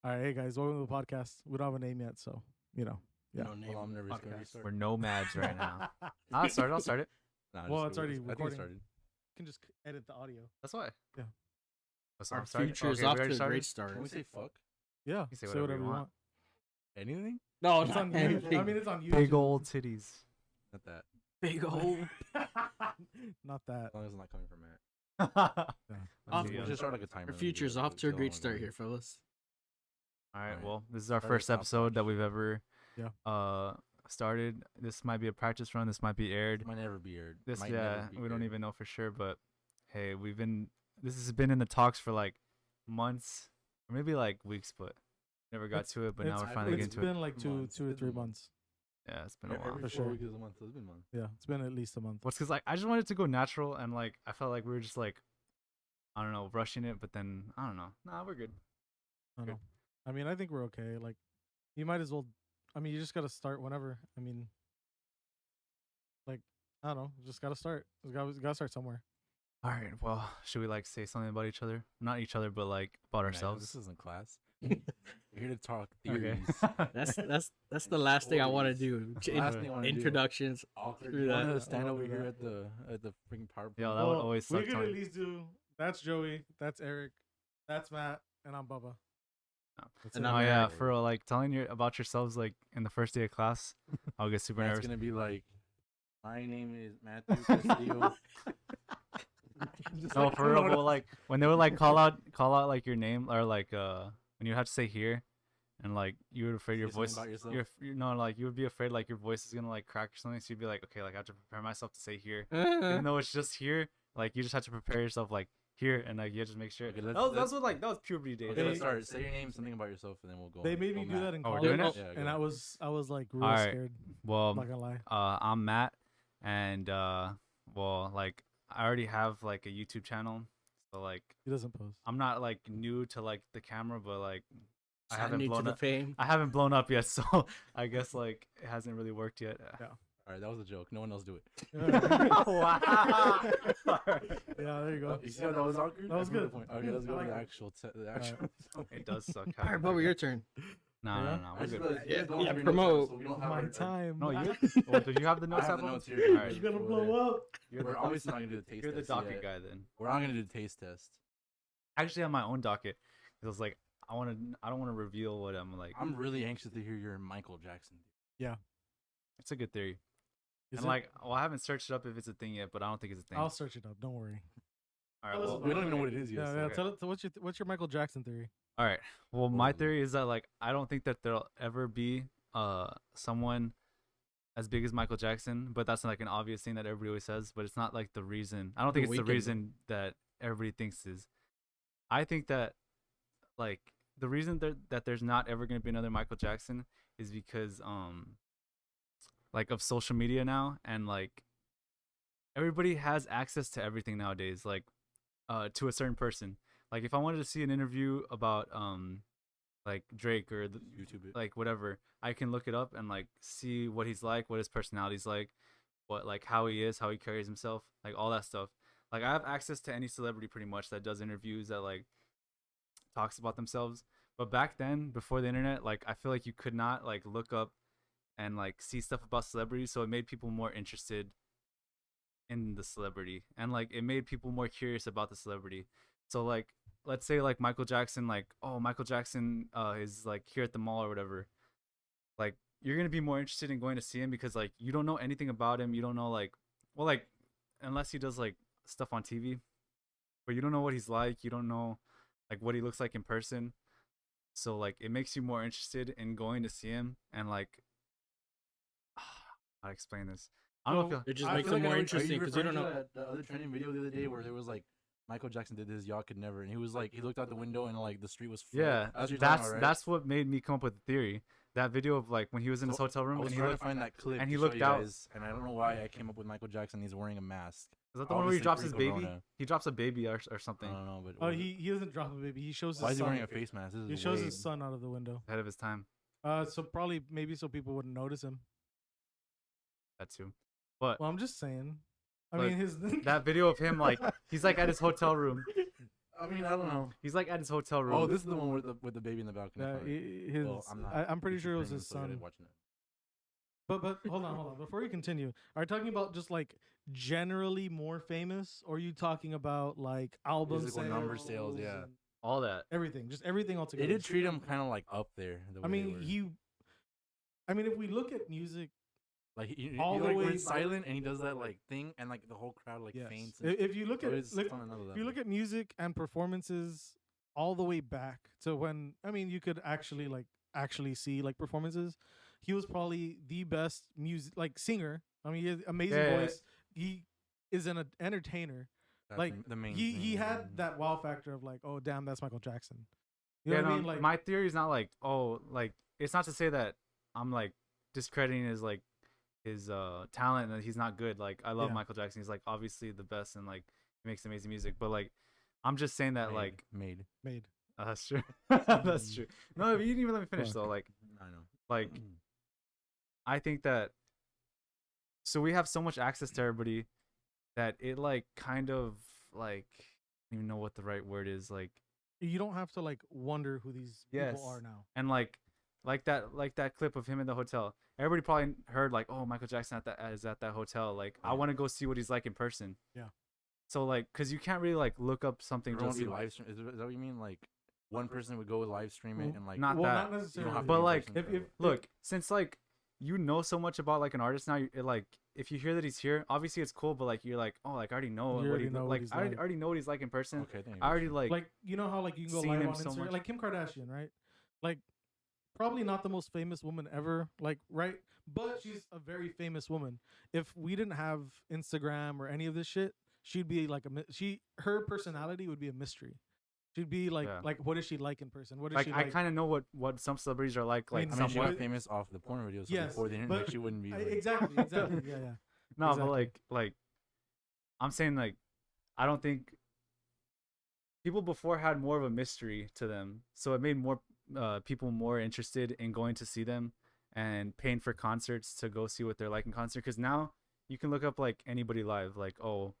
All right, hey guys, welcome to the podcast. We don't have a name yet, so yeah. No name. Well, I'm nervous. Can we podcast. start? We're nomads right now. I'll start it. Nah, Well, just it's go- already I think it recording. started. You can just edit the audio. That's why. Yeah. What's Our up? Sorry. future is Okay, we off to already a started? great start. Can we say fuck? Yeah, You say say whatever you want. Anything? No, It's not on YouTube. anything. I mean, it's on YouTube. Big old titties. Not that. big old. Not that. As long as it's not coming from Matt. Off- We should start like a timer. Our and future is video, off so to a we great don't start wanna- here, fellas. All right. Alright. Well, this is our Start at first the top episode that notch. we've ever Yeah. started. This might be a practice run. This might be aired. It might never be aired. This Might never yeah, be we don't aired. even know for sure, but hey, this has been in the talks for like months or maybe like weeks, but never got to it. But now we're finally It's getting to it. been like two Months. or It's three been months. Yeah, it's been a Every while. For 4 sure. weeks is a month, so it's been months. Yeah, it's been at least a month. What's because like I just wanted to go natural and like I felt like we were just like I don't know rushing it, but then I don't know. Nah, we're good. I don't know. I mean, I think we're okay. Like, you might as well. I mean, you just gotta start whenever. I mean, like, I don't know. Just gotta start. Gotta start somewhere. All right. Well, should we like say something about each other? Not each other, but like about Man, ourselves. This isn't class. We're here to talk theories. That's the last thing I want to do. Last thing I wanna do. Introductions. Awkward. Through You that. wanna stand I'll over do here that. at the freaking PowerPoint. Yo, that would always we suck. could telling- at least do. That's Joey. That's Eric. That's Matt. And I'm Bubba. No. That's And it. I'm Oh yeah, Eric. for like telling you about yourselves like in the first day of class, I'll get super Matt's nervous. gonna be like, my name is Matthew Castillo. Just No, like, for real. Well, like when they would like call out like your name or like when you have to say here, and like you were afraid your Say something voice, about yourself? you're no like you would be afraid like your voice is gonna like crack or something. So you'd be like, okay, like I have to prepare myself to say here, even though it's just here. Like you just have to prepare yourself like here, and like you just make sure. Okay, that let's- was what like that was puberty days. Okay, let's They- start. Say your name, something about yourself, and then we'll go. They on. made Go me do Matt. that in Oh, we're college, doing it? Yeah, and go. I was like real Alright. scared. Well, I'm not gonna lie. I'm Matt, and well, like I already have like a YouTube channel, so like He doesn't post. I'm not like new to like the camera, but like I Sign haven't you to blown the up. fame. I haven't blown up yet, so I guess like it hasn't really worked yet. All right, that was a joke. No one else do it. Wow. Yeah, there you go. You see how that was awkward? That was I proved good. the point. Okay, let's go I to like the it. actual. The actual. It does suck. All right, Bubba, your turn. No, Yeah? no, no, I we're just good. realized you guys don't Yeah, have your promote. notes up, so we don't have My our- time. No, you. Well, do you have the I notes have up? the on? notes here. All You're right. gonna Over blow there. up. You're We're the, obviously not gonna do the taste you're the test docket yet. guy then. We're not gonna do the taste test. I actually have my own docket. It was like I don't want to reveal what I'm like. I'm really anxious to hear your Michael Jackson. It's a good theory. Is And it? like, well, I haven't searched it up if it's a thing yet, but I don't think it's a thing. I'll search it up. Don't worry. All right. tell us Well, about We don't even know what it is yet. Yeah, so- yeah. okay. Tell it. What's your Michael Jackson theory? all right. Well, What my was it? theory is that like I don't think that there'll ever be someone as big as Michael Jackson, but that's like an obvious thing that everybody always says, but it's not like the reason. I don't think The it's the Weeknd. reason that everybody thinks is. I think that like the reason that there's not ever going to be another Michael Jackson is because like of social media now, and like everybody has access to everything nowadays, like to a certain person. Like if I wanted to see an interview about like Drake or YouTube it. like whatever, I can look it up and like see what he's like, what his personality's like, what like how he is, how he carries himself, like all that stuff. Like I have access to any celebrity pretty much that does interviews, that like talks about themselves. But back then, before the internet, like I feel like you could not like look up and like see stuff about celebrities, so it made people more interested in the celebrity, and like it made people more curious about the celebrity. So like let's say like Michael Jackson, like oh Michael Jackson is like here at the mall or whatever. Like you're gonna be more interested in going to see him because like you don't know anything about him. You don't know like well like unless he does like stuff on TV, but you don't know what he's like. You don't know like what he looks like in person. So like it makes you more interested in going to see him, and like how to explain this. I don't know if It just I makes feel it like more are interesting you because you don't referring know. to the other trending video the other day where there was like Michael Jackson did this, y'all could never, and he was like he looked out the window and like the street was full. yeah, That's what you're talking about, right? that's what made me come up with the theory. That video of like when he was in his So, hotel I room was and he trying to looked. find that clip, and he to show looked you out- guys, and I don't know why I came up with Michael Jackson. He's wearing a mask. Is that the one where he obviously drops his baby? pre-corona. He drops a baby or I something don't know, but Oh, what is it? he doesn't drop the baby. He shows his Why is he son. wearing a face mask? This is He shows way- his son out of the window. ahead of his time. So probably maybe so people wouldn't notice him. That too. But Well, I'm just saying. I Like, mean, his that video of him like he's like at his hotel room. I mean, I don't know. He's like at his hotel room. Oh, this is the one with the baby in the balcony. Yeah, I found it. I'm pretty YouTube sure it was Premium, his so I gotta son. watching it. But hold on. Before you continue, are you talking about just like generally more famous, or are you talking about like album Physical sales, number sales, yeah. and all that. everything, just everything They altogether? did treat him kind of like up there. The way I they mean, were. if we look at music, Like he all all the like way when back- silent and he does that like thing and like the whole crowd like yes. faints. And If you look at it's look, on another if you look level. at music and performances all the way back to when you could actually see like performances. He was probably the best music singer. I mean, he has amazing Yeah. voice. He is an entertainer. That's like, the main. He thing. had that wow factor of like, oh damn, that's Michael Jackson. You Yeah, know what I no, mean? Like, my theory is not like, oh, like it's not to say that I'm like discrediting his talent and that he's not good. Like I love Yeah. Michael Jackson. He's like obviously the best and like he makes amazing music. But like I'm just saying that like made. that's true. That's true. No, you didn't even let me finish Fuck. though. Like I know. like I think that so we have so much access to everybody that it like kind of like I don't even know what the right word is like you don't have to like wonder who these Yes. people are now. and like that clip of him in the hotel. Everybody probably heard like, oh, Michael Jackson is at that hotel. Like I Yeah. want to go see what he's like in person. Yeah. So like, cause you can't really like look up something Everyone just would be live stream. Is that what you mean? Like one person would go live stream it and like Not Well, that. not necessarily. have to But be in like, person for it. look, since like you know so much about like an artist now, like if you hear that he's here, obviously it's cool. But like you're like, oh, like I already know You what already he know what like. he's I like. already know what he's like in person. Okay, thank you. I already like you know how like you can go seen live him on so Instagram, much. like Kim Kardashian, right? Like probably not the most famous woman ever, like right, but she's a very famous woman. If we didn't have Instagram or any of this shit, she'd be like her personality would be a mystery. She'd be like Yeah. what is she like in person? What is like she I like? kind of know what some celebrities are like. I mean, I mean, she somewhat. got famous off the porn videos. So Yes, before the internet, but she wouldn't be. Like, Exactly, yeah. No, Exactly. but like I'm saying like I don't think people before had more of a mystery to them, so it made more people more interested in going to see them and paying for concerts to go see what they're like in concert. Because now you can look up like anybody live, like okay,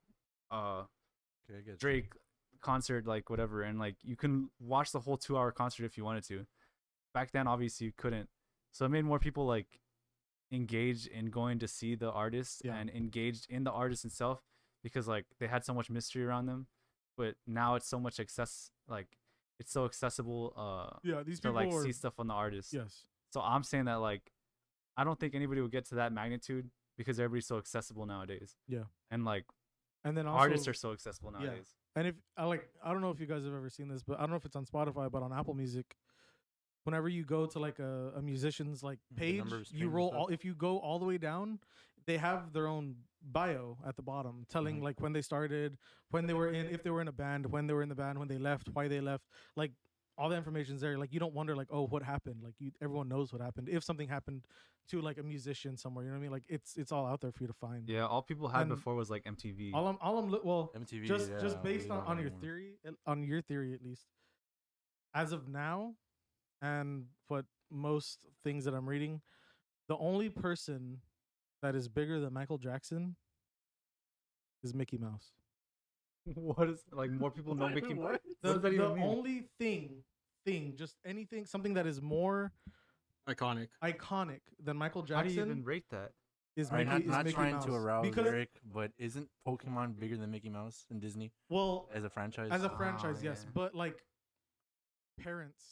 I get you. Drake concert, like whatever, and like you can watch the whole 2-hour concert if you wanted to. Back then, obviously you couldn't, so it made more people like engaged in going to see the artist Yeah. and engaged in the artist itself because like they had so much mystery around them. But now it's so much it's so accessible Yeah, these to people like are see stuff on the artist. yes. So I'm saying that like I don't think anybody would get to that magnitude because everybody's so accessible nowadays. Yeah. And like And then also, artists are so accessible Yeah. nowadays. And if I don't know if you guys have ever seen this, but I don't know if it's on Spotify, but on Apple Music, whenever you go to like a musician's like The page, number of you streams and roll stuff? all. If you go all the way down, they have their own bio at the bottom, telling Mhm. like when they started, when they were in, if they were in a band, when they were in the band, when they left, why they left, like. All the information's there. Like you don't wonder, like, oh, what happened? Like everyone knows what happened. If something happened to like a musician somewhere, you know what I mean? Like it's all out there for you to find. Yeah, all people had And before was like MTV. Well, MTV. just yeah, based we on, don't on have your anymore. theory at least, as of now, and what most things that I'm reading, the only person that is bigger than Michael Jackson is Mickey Mouse. What is like more people know Mickey Mouse? What? What does that The even mean? only thing, just anything, something that is more Iconic. iconic than Michael How do you Jackson even rate that? is All right, Mickey, not is Mickey trying Mouse. to arouse because Eric, but isn't Pokemon bigger than Mickey Mouse and Disney well, as a franchise? as a Oh, franchise, yes, yeah. but like parents,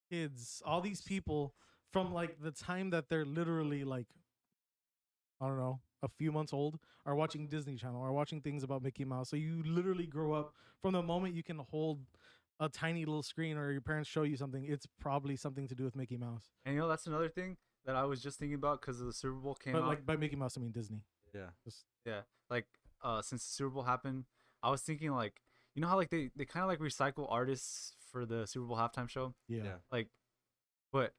kids, all these people from like the time that they're literally like, I don't know, a few months old, are watching Disney Channel, are watching things about Mickey Mouse. So you literally grow up from the moment you can hold a tiny little screen or your parents show you something, it's probably something to do with Mickey Mouse. And you know that's another thing that I was just thinking about because the Super Bowl came But out. like by Mickey Mouse, I mean Disney. yeah. Just Yeah, like since the Super Bowl happened, I was thinking like you know how like they kind of like recycle artists for the Super Bowl halftime show, yeah. Yeah. like, but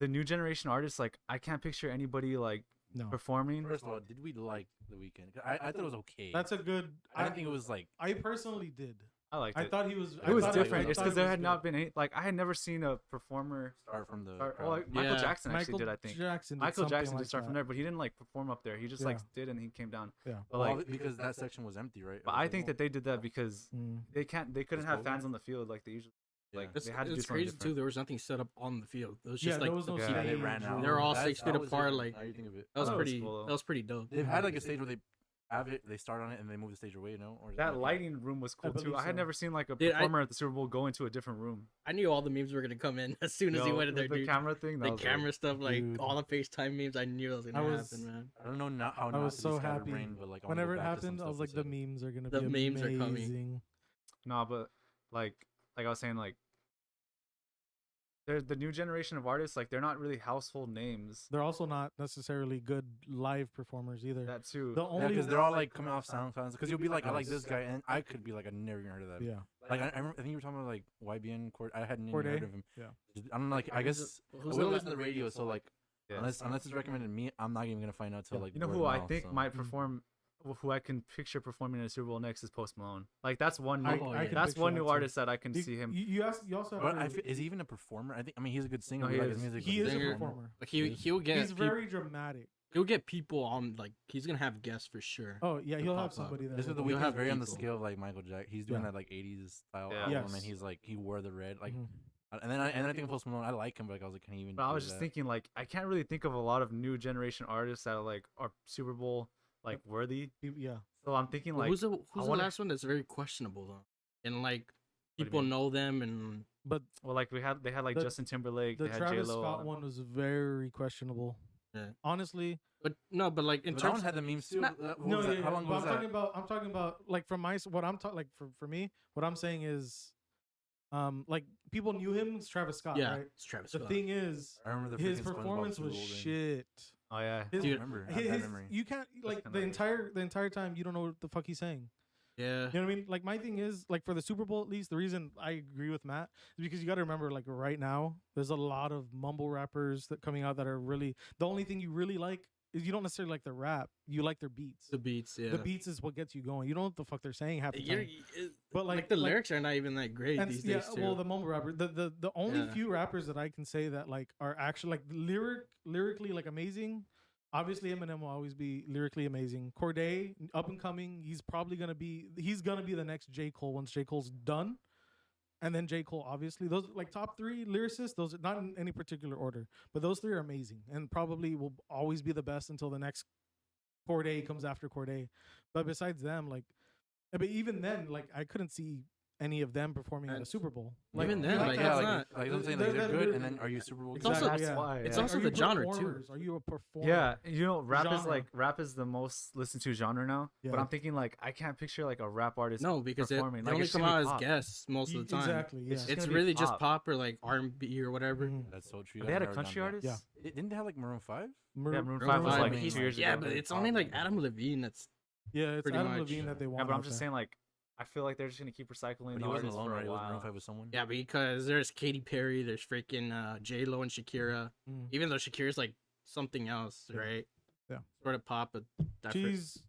the new generation artists like I can't picture anybody like No. performing. First of all, did we like the weekend? I thought it was okay. That's a good I didn't think it was like. I personally did. I liked I it. thought he was. It was thought different. I It's thought because it there was had good. not been any. Like I had never seen a performer. Start from the. Well, crowd. like, Michael Yeah. Jackson actually Michael did, I think. Jackson. Did Michael something Jackson like did start from that. there, but he didn't like perform up there. He just like did and he came down. Yeah. But Well, like, because that section was empty, right? but I think that they did that because Mm. they couldn't It's have COVID? fans on the field like they usually. Like Yeah. they had to do It's something crazy too. different. There was nothing set up on the field. It was Yeah, just there like was no Yeah, stage. they ran out. They're all That's- 6 feet that was apart. different, Like now you think of it. that was Oh, that was pretty. cool, though. That was pretty dope. They've had like a stage where they have it, they start on it, and they move the stage away, no? Or is it That like lighting room was cool too. believe I had so. never seen like a Dude, performer at the Super Bowl go into a different room. I knew all the memes were gonna come in as soon as he Yo, went in there, with the dude. camera thing. That The was camera stuff, like Dude. all the FaceTime memes, I knew it was I gonna was- happen, man. I don't know not how I not was to so be happy. scatterbrained, but like I wanna Whenever go it back to some happened, I stuff was they like, the said. memes are gonna The be memes are coming. amazing. No, but like I was saying, like there's the new generation of artists. Like they're not really household names. They're also not necessarily good live performers either. That too. The Yeah, only because they're all like coming off SoundCloud. Because you'll be like, I like this guy, and I could be like, I never even heard of that. yeah. Like I think you were talking about like YBN Cord. I hadn't even Corday? heard of him. Yeah. I don't know, like. I guess Who's we the don't la- listen to the radio, so like Yeah. unless it's recommended to me, I'm not even gonna find out till Yeah. like. You know word who of I mouth, think so. might Mhm. perform, who I can picture performing in a Super Bowl next is Post Malone. Like that's one. New, I yeah. can that's picture one that new too. artist that I can You, see him. You also have But to, is he even a performer? I mean he's a good singer. No, we he like his is. music. he but is a he's performer. Like He is. he'll get He's very dramatic. he'll get people on, like he's gonna have guests for sure. Oh yeah, To he'll pop have up. somebody there. This is the You'll weekend have very on the people. scale of like Michael Jackson. He's doing Yeah. that like 80s style Yeah. album, Yes. and he's like he wore the red like. Mhm. And then I think Post Malone, I like him, but like, I was like, can he even? But I do was just that? thinking, like, I can't really think of a lot of new generation artists that like are Super Bowl like worthy. Yeah. So I'm thinking Well, like, who's the wanna- last one that's very questionable though? And like do you people mean? know them, and But well, like they had like The- Justin Timberlake, the they had J Travis Lo. Scott one was very questionable. Yeah. Honestly, but no, but like in But that one terms, had the memes too. not- What no, was yeah, that? How long but was that? I'm talking about like from my what I'm talking like for me, what I'm saying is, like people knew him as Travis Scott, yeah, right? it's Travis The Scott. thing is, I remember the his freaking SpongeBob performance was Super Bowl thing. shit. Oh yeah, His, I Dude, remember. I have bad his, memory. you can't like kinda the entire time you don't know what the fuck he's saying. Yeah, You know what I mean? Like my thing is like for the Super Bowl at least, the reason I agree with Matt is because you got to remember like right now there's a lot of mumble rappers that coming out that are really the only thing you really like is you don't necessarily like their rap, you like their beats. the beats. Yeah, The beats is what gets you going. You don't know what the fuck they're saying half the You're- time. it- But like, the lyrics are not even that great and these yeah, days too. well, the mumble rapper, the only Yeah. few rappers that I can say that like are actually like lyrically like amazing. Obviously, Eminem will always be lyrically amazing. Corday, up and coming, he's gonna be the next J. Cole once J. Cole's done, and then J. Cole. Obviously, those like top three lyricists. Those are not in any particular order, but those three are amazing and probably will always be the best until the next Corday comes after Corday. But besides them, like, but even then, like, I couldn't see any of them performing at a And Super Bowl. even then, like, yeah, that's like, not- like I'm saying, like, they're good, and then are you Super Bowl? It's contenders? also- Exactly, that's yeah. why. It's yeah. also Are you the genre, too. performers? Are you a performer? Yeah, you know, rap is Genre. like rap is the most listened to genre now. Yeah. But I'm thinking like I can't picture like a rap artist. no, because they performing. only it's come gonna out be as pop. guests most of the time. Exactly. Yeah. It's It's gonna be really just pop. pop or like R&B or whatever. Mhm. That's so true. They had a I've never country done that. artist. Yeah. Didn't they have like Maroon 5? Yeah, Maroon Maroon 5 was five, like but 2 he's- years yeah, ago. but it's only like Adam Levine that's Yeah, it's pretty Adam much. Levine that they want. Yeah, but I'm out just there. saying like I feel like they're just gonna keep recycling But the he wasn't artists alone, for right? a It was Maroon while. 5 with someone. yeah, because there's Katy Perry, there's freaking J Lo and Shakira. Mm. Even though Shakira's like something else, Yeah. right? Yeah. Sort of pop, but different. She's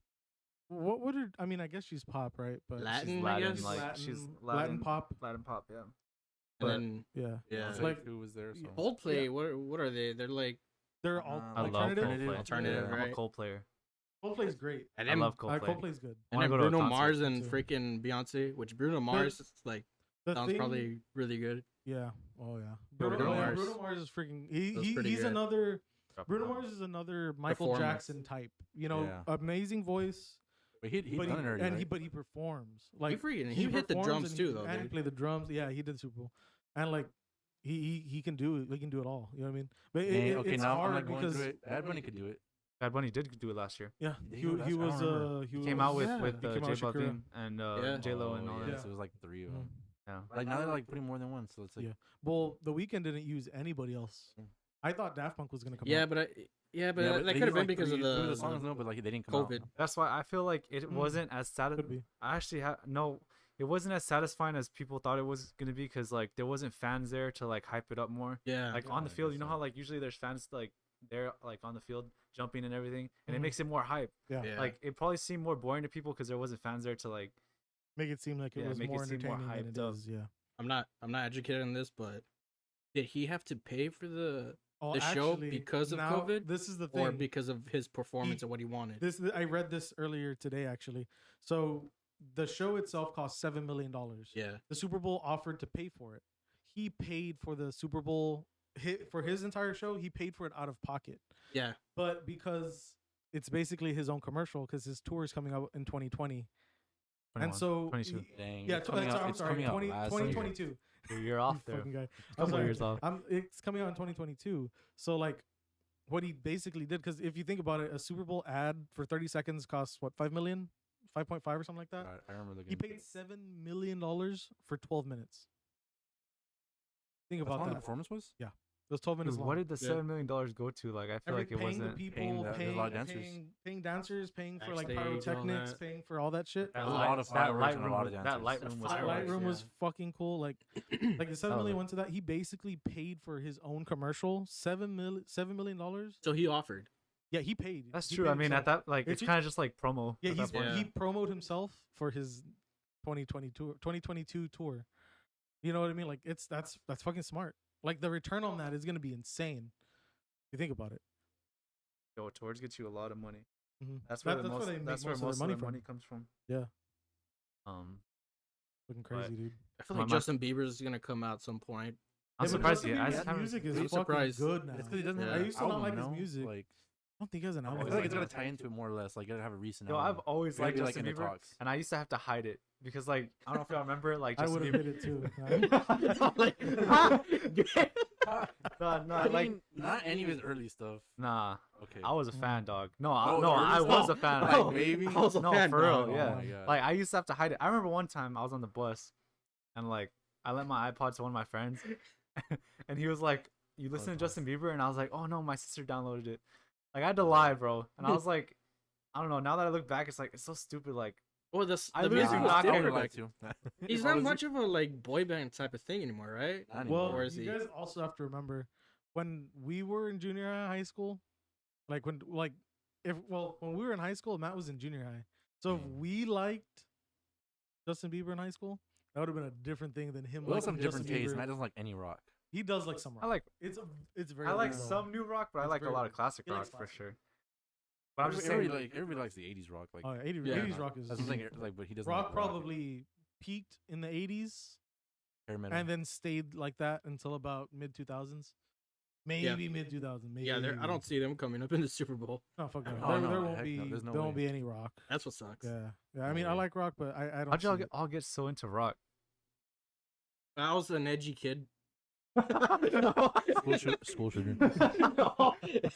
what would her? I mean, I guess she's pop, right? But Latin, She's I Latin, guess. like Latin, she's Latin pop. Latin pop, yeah. and but- then Yeah, yeah, It's like- who was there? So. Coldplay. What are they? They're like they're all I I love alternative. Coldplay. Alternative, I'm a right? Cole player. Coldplay's great. and I then, love Coldplay. Coldplay's good. and wanna then go to a Bruno concert Mars and too. freaking Beyonce, which Bruno Mars is like The sounds thing, probably really good. yeah. Oh yeah. Bruno Mars. Bruno Mars is freaking. That's pretty He's good. another. Drop Bruno it Mars is another Michael Performer. Jackson type. You know, Yeah. amazing voice. But he But done it already, and right? he performs like he hit the performs drums and too, he, though. and he Dude. played the drums. Yeah, he did the Super Bowl, and like he can do it. He can do it all. You know what I mean? But Okay, it's now I'm hard like going because through it. Bad Bunny could do it. Bad Bunny did do it last year. yeah, Did he, he do it he last- I was don't remember. he He came out with Yeah. with He came out J with Shakira. Balvin and Yeah. J Lo and all yeah, that. Yeah. So it was like 3 of Mhm. them. Yeah. Like now they're like putting more than one, so it's like Yeah. Well, the Weeknd didn't use anybody else. Mm. I thought Daft Punk was gonna come. Yeah, out. but that Yeah, could have they been used, like, because of three of the the songs, no, but like they didn't come COVID. out. That's why I feel like it Mm. wasn't as could satisfying. be. I actually no, it wasn't as satisfying as people thought it was gonna be because like there wasn't fans there to like hype it up more. Yeah, Like Yeah, on the I field, guess you know so. how like usually there's fans like they're like on the field jumping and everything, and it Mhm. makes it more hype. Yeah. yeah. Like it probably seemed more boring to people because there wasn't fans there to like Make it seem like it Yeah, was make it more seem more entertaining than hyped it up. is. Yeah. I'm not educated on this, but did he have to pay for the Oh, show actually, because of now, COVID, This is the thing. or because of his performance and what he wanted? I read this earlier today, actually. So the show itself cost $7 million. Yeah. The Super Bowl offered to pay for it. He paid for the Super Bowl for his entire show. He paid for it out of pocket. Yeah. But because it's basically his own commercial, because his tour is coming out in 2020, and 21, so 22. Dang, yeah, it's coming out, I'm it's sorry, coming out last year. 2022. You're off You there. fucking guy. Couple years off. It's coming out in 2022. So like, what he basically did, because if you think about it, a Super Bowl ad for 30 seconds costs what, 5 million, 5.5 or something like that. I remember looking. He paid $7 million for 12 minutes. Think That's how about long the that. performance was. Those 12 minutes Dude, long. what did the Yeah. $7 million go to? Like, I feel like it paying the wasn't. people, there's a lot of dancers. paying dancers, paying for like Backstage, all pyrotechnics, that. paying for all that shit. There's a lot of that fireworks light and a room, lot of that dancers. light That room was fireworks, Light crazy. room was yeah. fucking cool. Like the 7 million went to that. He basically paid for his own commercial. $7 million. So he offered. Yeah, he paid. That's He true. paid I mean, himself. at that, like, It's it's ju- kind of just like promo. Yeah, at that point. Yeah. he promoted himself for his 2022 tour. You know what I mean? Like that's fucking smart. Like the return on that is gonna be insane. If you think about it. Yo, tours get you a lot of money. Mhm. That's where That's where they make that's where most of most their of money the from. money comes from. Yeah. But Fucking crazy, dude. I feel Well, like my- Justin Bieber's gonna come out at some point. I'm Yeah, but surprised Justin he. I Bieber's just haven't. music is I'm fucking surprised. good now. It's because he doesn't Yeah. have I used to not album, like his no? music. Like, I don't think he has an I album. feel like it's right gotta now. tie into it more or less. Like, you gotta have a recent Yo, album. I've always You gotta liked be, like, Justin in the Bieber, talks. and I used to have to hide it because, like, I don't know if y'all remember, like, I Justin would have Bieber. hit it too. No, I like, mean, not any of his early stuff. nah. Okay. I was a fan, dog. No, Oh, no, early I was a stuff? fan. Like, maybe? I was a No, fan, for dog. real, Oh yeah. my God. Like, I used to have to hide it. I remember one time I was on the bus, and like, I lent my iPod to one of my friends, and he was like, "You listen to that's Justin Bieber?" And I was like, "Oh no, my sister downloaded it." Like, I had to lie, bro. And I was like, I don't know. Now that I look back, it's like it's so stupid. Like, Well, the I the literally music do was not care I different. would Like, like to. he's not much of a like boy band type of thing anymore, right? Not Well, anymore. Or is you he? guys also have to remember when we were in junior high school, like when we were in high school, Matt was in junior high. So if we liked Justin Bieber in high school, that would have been a different thing than him. Well, some liking different Justin taste. Bieber. Matt doesn't like any rock. He does like some rock. I like It's very. I like weird, though. some new rock, but I It's like a very lot of weird. classic He rock likes for classic. sure. But I'm just saying, Everybody likes the '80s rock. Like, Oh, yeah, 80, Yeah. 80s rock is. that's something like, but he doesn't. Rock like probably peaked in the 80s hair metal. and then stayed like that until about mid 2000s. Maybe mid 2000s. Maybe. Yeah, I don't see them coming up in the Super Bowl. No, fuck no. Oh, There, no, there won't heck be. no, there's no there won't way. be any rock. That's what sucks. Yeah, yeah. I No mean, I way. like rock, but I don't. how'd y'all see it. all get so into rock? I was an edgy kid. School shooter.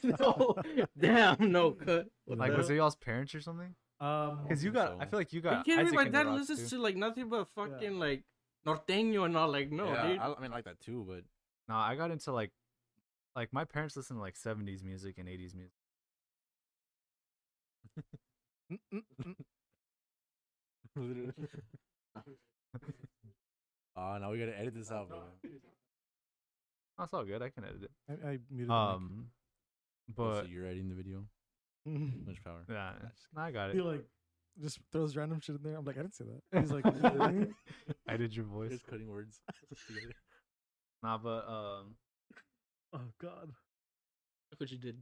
No. Damn, no cut. Like, was it y'all's parents or something? Because you think got, so. I feel like you Are you got. kidding me? Isaac My into dad rock, listens too. to like nothing but fucking like norteño and all. Like, no, yeah, dude. I mean, I like that too, but No, I got into like my parents listen to like 70s music and 80s music. oh, now we gotta edit this out, bro. That's all good. I can edit it. I muted. Oh, But so you're editing the video. the mic. Much power. yeah, I got He it. like just throws random shit in there. I'm like, I didn't say that. He's like, I did your voice. Just cutting words together. Nah, but oh god. Look what you did.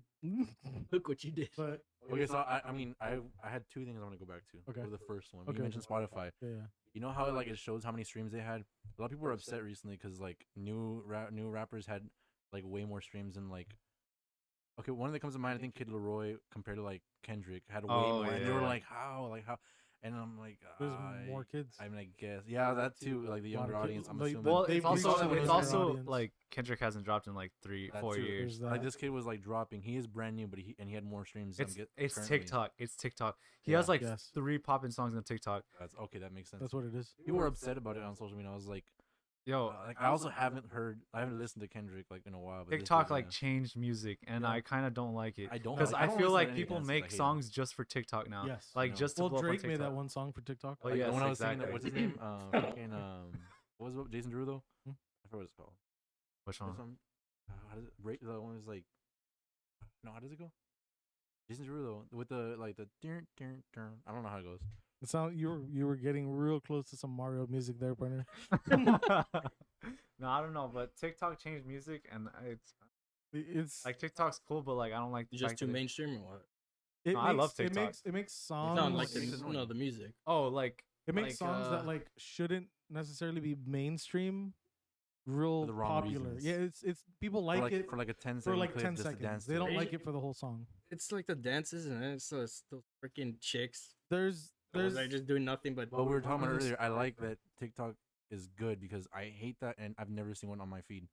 Look what you did. But Okay, so I mean, I had two things I want to go back to. Okay. For the first one, Okay. you mentioned Spotify. yeah, You know how like it shows how many streams they had. A lot of people were upset recently because like new rappers had like way more streams than like. Okay, one that comes to mind, I think Kid Leroy compared to like Kendrick had way Oh, more, and they were yeah. like how, and I'm like, there's more kids. I mean, I guess, yeah, that too, like the A lot of younger kids. audience. I'm Like, assuming. well, they've it's reached also out to it's their also audience. like Kendrick hasn't dropped in like That 4 too. years. There's Like that. this kid was like dropping. He is brand new, but he had more streams. than It's currently. TikTok. It's TikTok. He Yeah. has like Yes. 3 popping songs on TikTok. That's okay. That makes sense. That's what it is. People were upset about it on social media. I was like, Yo, like I also haven't listened to Kendrick like in a while. But this TikTok was, like yeah. changed music, and Yeah. I kind of don't like it. I don't because like- I don't feel listen to like any people dances, I make hate 'em. songs just for TikTok now. Yes. Like No. just to Well, blow up on Drake made that TikTok. one song for TikTok. Oh, Like, yes, when I was singing that, exactly. what's his name? Fucking, what was it? Jason Derulo? Hmm? I forgot what it's called. Which There's one? some- how does it break? The one was like, no, how does it go? Jason Derulo with the like the I don't know how it goes. It sound you were getting real close to some Mario music there, partner. No, I don't know, but TikTok changed music, and It's like TikTok's cool, but like I don't like the You just fact too that mainstream or what? it No, makes, I love it TikTok. makes It songs. sound like It's annoying. the music. oh, like It makes like, songs that like shouldn't necessarily be mainstream, real the wrong popular. reasons. Yeah, it's people For like like, it for like a 10 for second like clip 10 just to dance seconds. They to don't it. like it for the whole song. It's like the dances and it's those freaking chicks. There's They're just doing nothing but. What we were talking about There's- earlier, I like that TikTok is good because I hate that, and I've never seen one on my feed.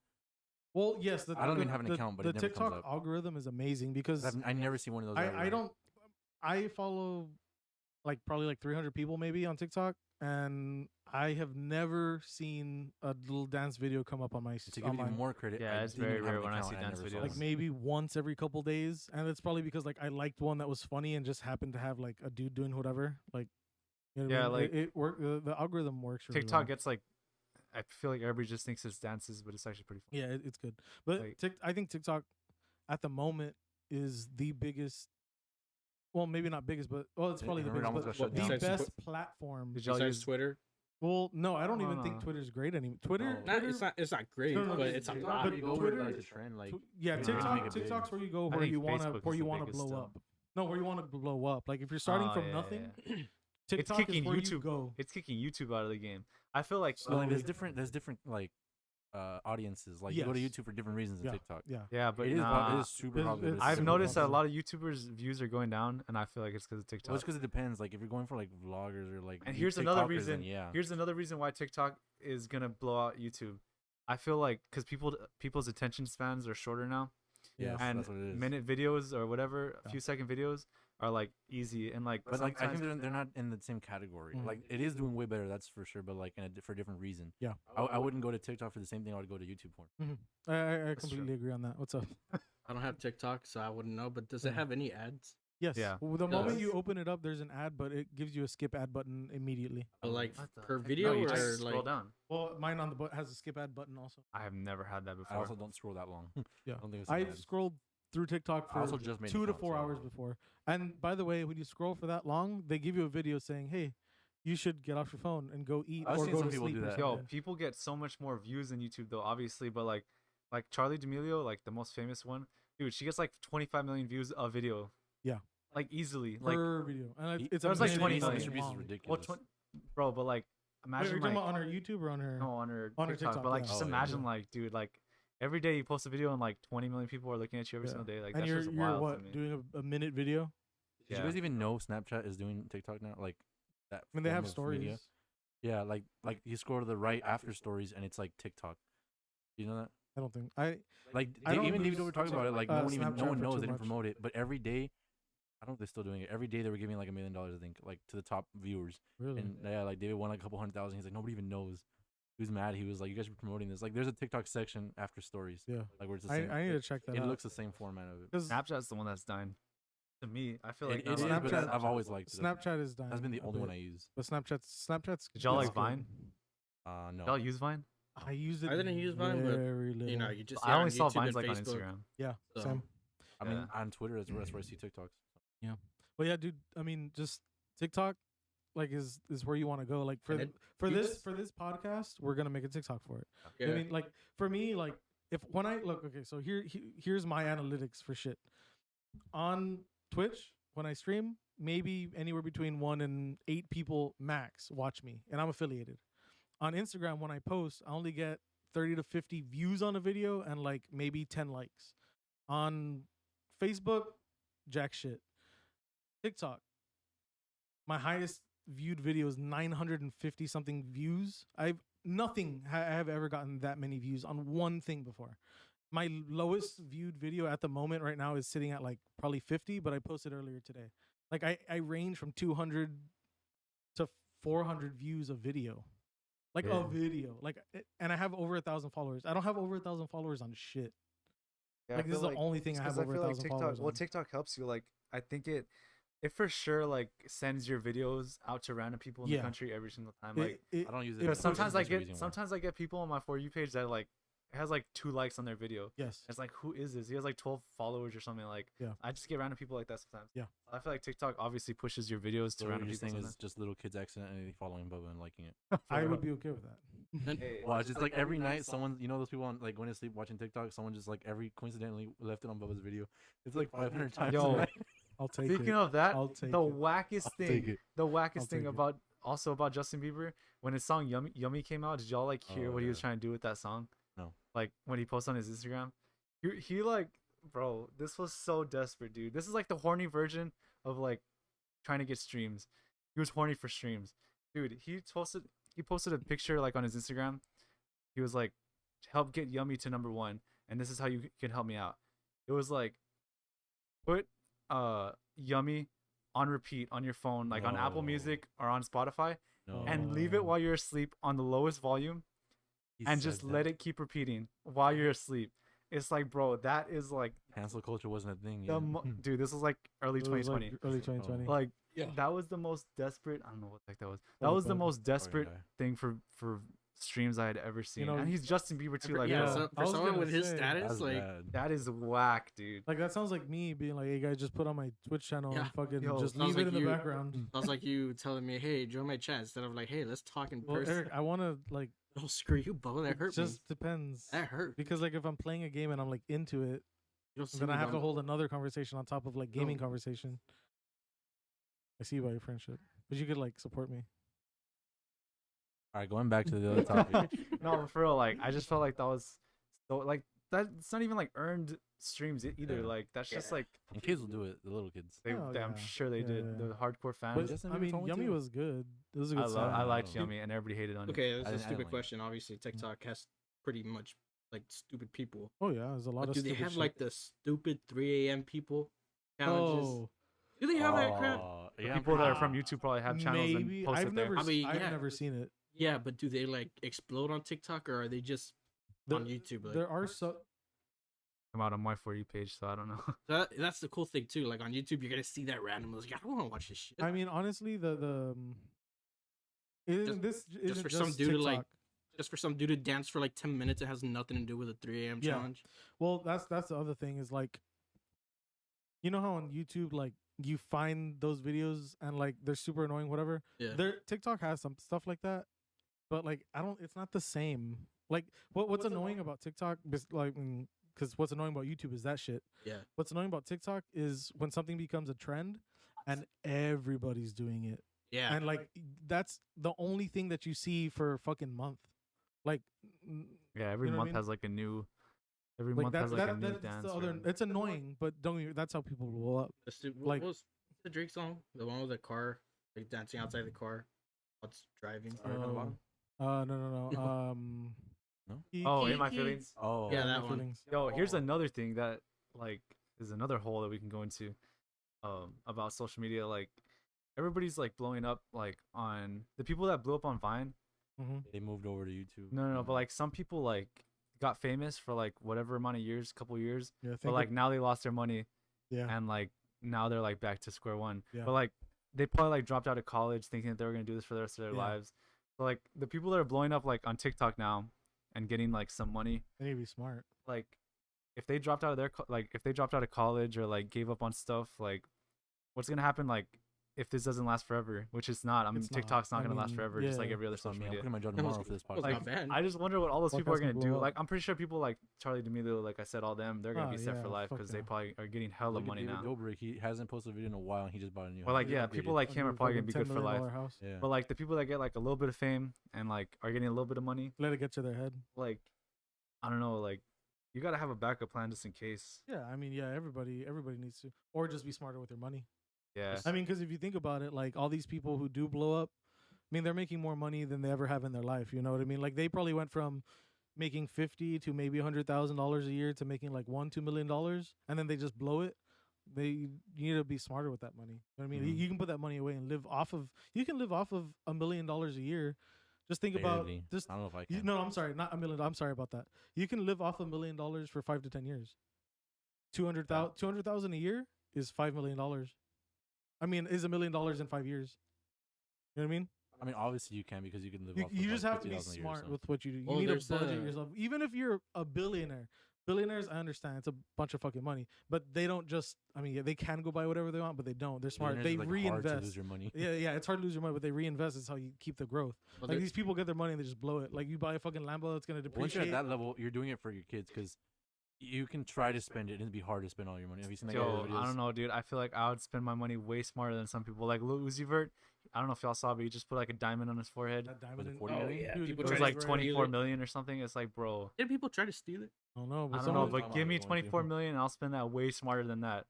well, yes, I don't even have an account, but the it never comes TikTok up. algorithm is amazing because I never seen one of those. ever. I don't I follow like probably like 300 people maybe on TikTok, and I have never seen a little dance video come up on my To on give my, you more credit, Yeah, I it's didn't very even have rare an when I account see and dance never saw videos. like one. maybe once every couple days, and it's probably because like I liked one that was funny and just happened to have like a dude doing whatever. Like, you know what I Yeah, mean? like- it work. The algorithm works. Really TikTok well. gets like, I feel like everybody just thinks it's dances, but it's actually pretty fun. Yeah, it's good. But Like- I think TikTok at the moment is the biggest. Well, maybe not biggest, but it's It- probably the remember, it biggest. almost But got shut the down. best platform. Did y'all Besides use Twitter. Well, no, I don't even think No. Twitter's great anymore. Twitter, No. Not, Twitter it's not great, No, no, but it's- it's a but lot. You go where, like, Twitter- the trend, like, yeah, you TikTok. make it big. TikTok's where you go I where think you want Facebook to is the blow biggest still. up. No, where you want to blow up. Like if you're starting Oh, from yeah, nothing, yeah. TikTok is kicking where YouTube. you go. It's kicking YouTube out of the game. I feel like So like, slowly. there's different like audiences. Like you go to Yes. YouTube for different reasons than Yeah, TikTok. yeah. yeah, but It is nah, it is super It's- popular. it's I've super noticed that a popular. lot of YouTubers' views are going down, and I feel like it's because of TikTok. Well, it's because it depends. Like if you're going for like vloggers or like And you here's another TikTokers, then reason. yeah, Here's another reason why TikTok is gonna blow out YouTube. I feel like because people's attention spans are shorter now, Yeah. and that's what it is. minute videos or whatever, a Yeah. few second videos are like easy and like. But like I think sometimes- they're not in the same category. Mhm. Like it is doing way better, that's for sure. But like for a different reason. Yeah. I wouldn't go to TikTok for the same thing I would go to YouTube for. I That's true. completely agree on that. What's up? I don't have TikTok, so I wouldn't know. But does it Yeah. have any ads? Yes. Yeah. Well, the moment Does. you open it up, there's an ad, but it gives you a skip ad button immediately. Or like What the per heck? video No, you or just scroll like? down. Well, mine on the has a skip ad button also. I have never had that I before. also don't scroll that long. Yeah. I don't think it's I scrolled through TikTok I for also just made an 2 to account, 4 so- hours before. And by the way, when you scroll for that long, they give you a video saying, "Hey, you should get off your phone and go eat I've or seen go some to people sleep." do or that. Yo, something." people get so much more views than YouTube though, obviously, but like Charlie D'Amelio, like the most famous one, dude, she gets like 25 million views a video. Yeah. Like easily, like per video, and He- it's there's a like minute 20 long. million. This is Long. ridiculous. what, bro? But like, Wait, are imagine you talking like about on her YouTube or on her? no on her on her TikTok, TikTok, but like yeah. just Oh, yeah, imagine yeah. like, dude, like every day you post a video and like 20 million people are looking at you every Yeah. single day. Like And that's you're just you're wild what to me. doing a minute video? Did Yeah. you guys even know Snapchat is doing TikTok now? Like that. I mean, they form have of stories. media? Yeah, like you scroll to the right after stories and it's like TikTok. You know that? I don't think I. Like I don't even use David were talking about it. Like no Snapchat one for knows. too They didn't much. promote it, but every day, I don't know if they're still doing it. Every day they were giving like $1 million, I think, like to the top viewers. Really? And yeah, like David won like a couple 100,000. He's like nobody even knows. He was mad. He was like, you guys were promoting this. Like there's a TikTok section after stories. Yeah. Like where it's the I same. need to check that it out. looks the same format of it. 'Cause Snapchat's the one that's dying. To me, I feel like It not is, a lot of but people- I've always liked it. Snapchat is dying. That's been the a only one bit. I use. But Snapchat's. Did y'all it's like good. Vine? No. Y'all use Vine? I used it. I didn't use Vine, but, very little. You know, you just. I only on saw YouTube Vines and like on Facebook. Instagram. Yeah. So- Same. I mean, Yeah. on Twitter, that's where I see TikToks. But yeah, dude. I mean, just TikTok, like, is where you want to go. Like for And th- it- for you this just- for this podcast, we're gonna make a TikTok for it. Yeah. I mean, like for me, like if when I look, okay, so here's my analytics for shit. On Twitch, when I stream, maybe anywhere between 1 and 8 people max watch me, and I'm affiliated. On Instagram, when I post, I only get 30 to 50 views on a video and like maybe 10 likes. On Facebook, jack shit. TikTok, my highest viewed video is 950 something views. I have ever gotten that many views on one thing before. My lowest viewed video at the moment right now is sitting at like probably 50, but I posted earlier today. Like I range from 200 to 400 views a video. Like Yeah. a video. Like and I have over 1,000 followers. I don't have over 1,000 followers on shit. Yeah, Like, this is the only thing I have over 1,000 followers Well, on. TikTok helps you. Like, I think it for sure like sends your videos out to random people in Yeah. the country every single time. Like, It- I don't use it. Because because sometimes I That's the get reason why. people on my For You page that like it has like 2 likes on their video. Yes. It's like, who is this? He has like 12 followers or something. Like, Yeah. I just get random people like that sometimes. Yeah. I feel like TikTok obviously pushes your videos to So what random you're people. saying is Sometimes. just little kids accidentally following Bubba and liking it. I would be okay with that. Hey, Well, it's just like every night, someone, you know, those people on like going to sleep watching TikTok, someone just like every coincidentally left it on Bubba's video. It's like 500 times. Yo, a night. I'll take speaking it. of that, I'll take the it. wackest I'll thing, take it. the wackest I'll thing take it. about Justin Bieber, when his song Yummy came out, did y'all like hear Oh, what he was yeah. trying to do with that song? No. Like when he posted on his Instagram, he like, bro, this was so desperate, dude. This is like the horny version of like trying to get streams. He was horny for streams, dude. He posted a picture like on his Instagram. He was like, help get Yummy to #1, and this is how you can help me out. It was like, put Yummy on repeat on your phone, like on Apple No. Music or on Spotify, No. and leave it while you're asleep on the lowest volume, He and said just that. let it keep repeating while you're asleep. It's like, bro, that is like Cancel culture wasn't a thing. the Yeah. dude. This was like early It was, 2020. like, early 2020. Like Yeah. that was the most desperate. I don't know what the heck that was. That Probably was the bug. most desperate guy. thing for streams I had ever seen. know, and he's Justin Bieber too. Like, yeah, bro, so I for was someone gonna with his say, status, That's like, bad. that is whack, dude. Like that sounds like me being like, "Hey guys, just put on my Twitch channel Yeah. and fucking Yo, just sounds leave like it in you- the background." sounds like you telling me, "Hey, join my chat," instead of like, "Hey, let's talk in Well, person." Eric, I want to like. Oh, screw you, Bubba. That It hurt just me. depends. That hurt. Because like if I'm playing a game and I'm like into it, You don't see then me I have to going- hold another conversation on top of like gaming No. conversation. I see you by your friendship, but you could like support me. All right, going back to the other topic. No, but for real, like I just felt like that was so like that's not even like earned streams either. Yeah. Like that's just like And kids will do it. The little kids. they, Oh, I'm yeah. sure they Yeah, did. yeah. The hardcore But fans. Justin I Bieber mean, told me Yummy too. was good. It was a good I song. liked No. Yummy, and everybody hated on it. Okay, I that's a didn't stupid like it. question. Obviously, TikTok has pretty much like stupid people. Oh yeah, there's a lot But of. do they stupid have shit. like the stupid 3 a.m. people challenges? Oh, Do they have that crap? The Yeah, people that are Ah, from YouTube probably have channels maybe and post I've it there. never. I mean, I've yeah. never seen it. Yeah, but do they like explode on TikTok or are they just There, on YouTube? Like, there are so. Come out on my For You page, so I don't know. that's the cool thing too. Like on YouTube, you're gonna see that randomly. Like, I don't want to watch this shit. I mean, honestly, isn't this isn't for some dude to, like, TikTok. Just for some dude to dance for like 10 minutes, it has nothing to do with a 3 a.m. Yeah. challenge. Well, that's the other thing is like, you know how on YouTube like you find those videos and like they're super annoying, whatever. Yeah. Their TikTok has some stuff like that, but like I don't. It's not the same. Like what's annoying about TikTok? Like because what's annoying about YouTube is that shit. Yeah. What's annoying about TikTok is when something becomes a trend and everybody's doing it. Yeah. And like that's the only thing that you see for a fucking month. Like Yeah, every You know what I month mean? has like a new. Every like month that, has like a that new that's dance. the other. trend. It's annoying, but don't get me- that's how people blow up. What like- was the Drake song? The one with the car, like dancing outside the car, what's driving? Sorry, on the bottom? No. No? Oh, In My Feelings. Oh, Yeah, In that My one. Feelings. Yo, here's another thing that like is another hole that we can go into about social media. Like everybody's like blowing up like on the people that blew up on Vine. Mhm. they moved over to YouTube. No, but like some people like got famous for like whatever amount of years, couple years, Yeah, but think like now they lost their money yeah. and like now they're like back to square one. Yeah. But like they probably like dropped out of college thinking that they were gonna do this for the rest of their Yeah. lives. So like the people that are blowing up like on TikTok now and getting like some money, They need to be smart. like if they dropped out of their if they dropped out of college or like gave up on stuff, like what's gonna happen like if this doesn't last forever, which it's not. I mean, It's not. TikTok's not I gonna last mean, forever, just like yeah. every other So, I social mean, I'm media. putting my job That was- tomorrow for this that was podcast. not bad. I just wonder what all those people are Podcast gonna will do. blow up. Like, I'm pretty sure people like Charlie D'Amelio, like I said, all them, they're gonna Oh, be set for yeah, life fuck because they yeah. probably are getting hella Look at money David now. Dobrik, he hasn't posted a video in a while, and he just bought a new But house. like, yeah, people like him are probably gonna be good for life. House. Yeah. But like the people that get like a little bit of fame and like are getting a little bit of money, Let it get to their head. like I don't know, like you gotta have a backup plan just in case. Yeah, I mean, yeah, everybody needs to, or just be smarter with their money. Yeah. I mean, because if you think about it, like all these people who do blow up, I mean, they're making more money than they ever have in their life. You know what I mean? Like they probably went from making $50 to maybe $100,000 a year to making like $2 million, and then they just blow it. You need to be smarter with that money. You know what I mean? Mhm. You can put that money away and live off of. You can live off of $1 million a year. Just think about Barely. just. I don't know if I can. No, I'm sorry, not $1 million. I'm sorry about that. You can live off $1 million for 5 to 10 years. 200,000 a year is $5 million. I mean, is $1 million in 5 years. You know what I mean? I mean, obviously you can because you can live You, off. you of, just like, have to be 50,000 a year or smart so. with what you do. You Well, need to there's budget a- yourself. Even if you're a billionaire, billionaires, I understand it's a bunch of fucking money, but they don't just. I mean, yeah, they can go buy whatever they want, but they don't. They're smart. Billionaires They is, like, hard to reinvest. lose your money. Yeah, it's hard to lose your money, but they reinvest. Is how you keep the growth. Well, Like there- these people get their money and they just blow it. Like you buy a fucking Lambo, it's gonna Once you're depreciate. at that level, you're doing it for your kids because you can try to spend it and it'd be hard to spend all your money. Have you seen that? Yo, guy I don't know, dude. I feel like I would spend my money way smarter than some people. Like Lil Uzi Vert, I don't know if y'all saw, but he just put like a diamond on his forehead. That diamond Was it in- 40 Oh, million? yeah. Dude, People It try was to like steal 24 it. million or something. It's like, bro, Did people try to steal it? I don't know, but I don't know, someone- I'm but give me going to. 24 million, and I'll spend that way smarter than that.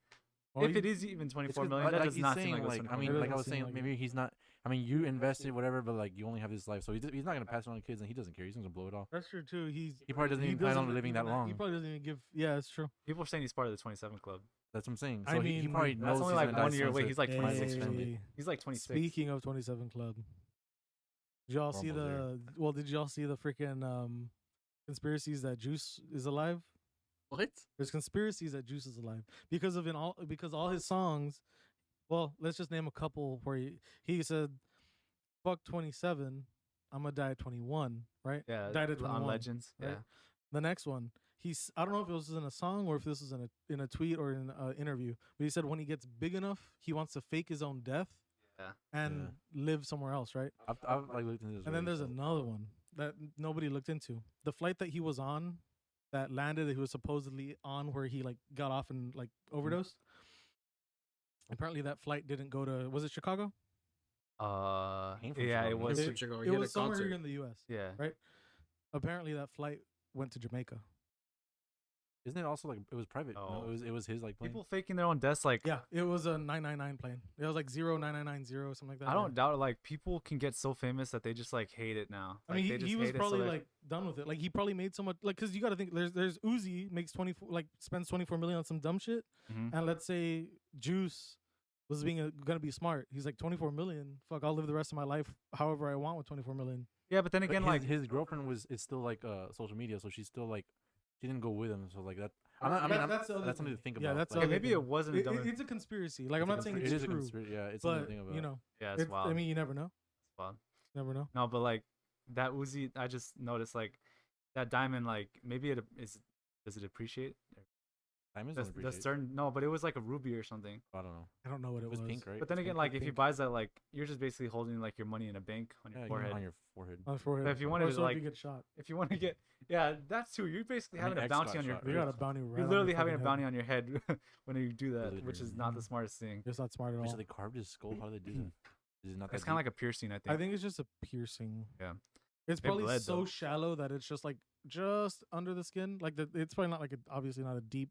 Well, If you- it is even It's 24 'cause, million, that does he's not saying, seem like, like, I mean, It like I doesn't was seem saying, like maybe he's not. I mean, you invested whatever, but like you only have this life, so he's not gonna pass it on to kids, and he doesn't care. He's gonna blow it off. that's true too. He probably doesn't even plan on living that long. He probably doesn't even give. Yeah, it's true. people are saying he's part of the 27 club. That's what I'm saying. I So he mean, probably knows That's only he's like gonna die 1 year soon, away. so He's like he might as well 26. spend it. Hey, He's like 26. Speaking of 27 Club, did y'all see Rumbles there. the? Well, did y'all see the freaking conspiracies that Juice is alive? What? There's conspiracies that Juice is alive because all his songs. Well, let's just name a couple where he said, "Fuck 27, I'm gonna die at 21." Right? Yeah, Died at on 21, Legends. right? Yeah. The next one, I don't know if it was in a song or if this was in a tweet or in an interview, but he said when he gets big enough, he wants to fake his own death Yeah. and live somewhere else, right? I've like looked into this. And then already, there's so- another one that nobody looked into. The flight that he was on, that landed, that he was supposedly on, where he like got off and like overdosed. Apparently, that flight didn't go to. Was it Chicago? Came from Yeah, it Chicago. was. It- Chicago. He It had a was somewhere concert. here in the U.S. Yeah. Right. Apparently, that flight went to Jamaica. Isn't it also like it was private? No, Oh. it was his like plane. People faking their own deaths, like Yeah, it was a 999 plane. It was like 09990, something like that. I don't doubt. Like people can get so famous that they just like hate it now. I Like, mean, they just he was hate it, so probably they're- like done with it. Like he probably made so much. Like, cause you got to think there's Uzi makes 24, like spends 24 million on some dumb shit, Mhm. and let's say Juice was gonna be smart. He's like 24 million. Fuck, I'll live the rest of my life however I want with 24 million. Yeah, but then But again, his, like his girlfriend is still like social media, so she's still like she didn't go with him. So like that. That's the other that's something thing. to think Yeah, about. that's the like, other maybe thing. it wasn't a dumb. It's a conspiracy. Like I'm not saying it it's is a true, conspiracy. Yeah, it's something to but think about. you know, yeah, it's wild. I mean, you never know. It's wild. Never know. No, but like that Uzi, I just noticed like that diamond, like maybe it is. Does it appreciate? Diamonds The, don't the appreciate. certain no, but it was like a ruby or something. I don't know. I don't know what It was pink, right? But then It's again, pink, like pink, if he pink. buys that, like you're just basically holding like your money in a bank on your Yeah, forehead. on your forehead. On forehead. But if you wanted Or to so like, if you get shot, if you want to get, yeah, that's true. You're basically I mean, having a X bounty got on your. shot, you right? got a bounty right. You're on your literally having a fucking bounty head. on your head when you do that, which is Literally. not the smartest thing. It's not smart at Wait, all. so they carved his skull. How do they do that? Is it not that? It's kind of like a piercing, I think. I think it's just a piercing. Yeah. It's It probably bled, so though. shallow that it's just like just under the skin. Like it's probably not like obviously not a deep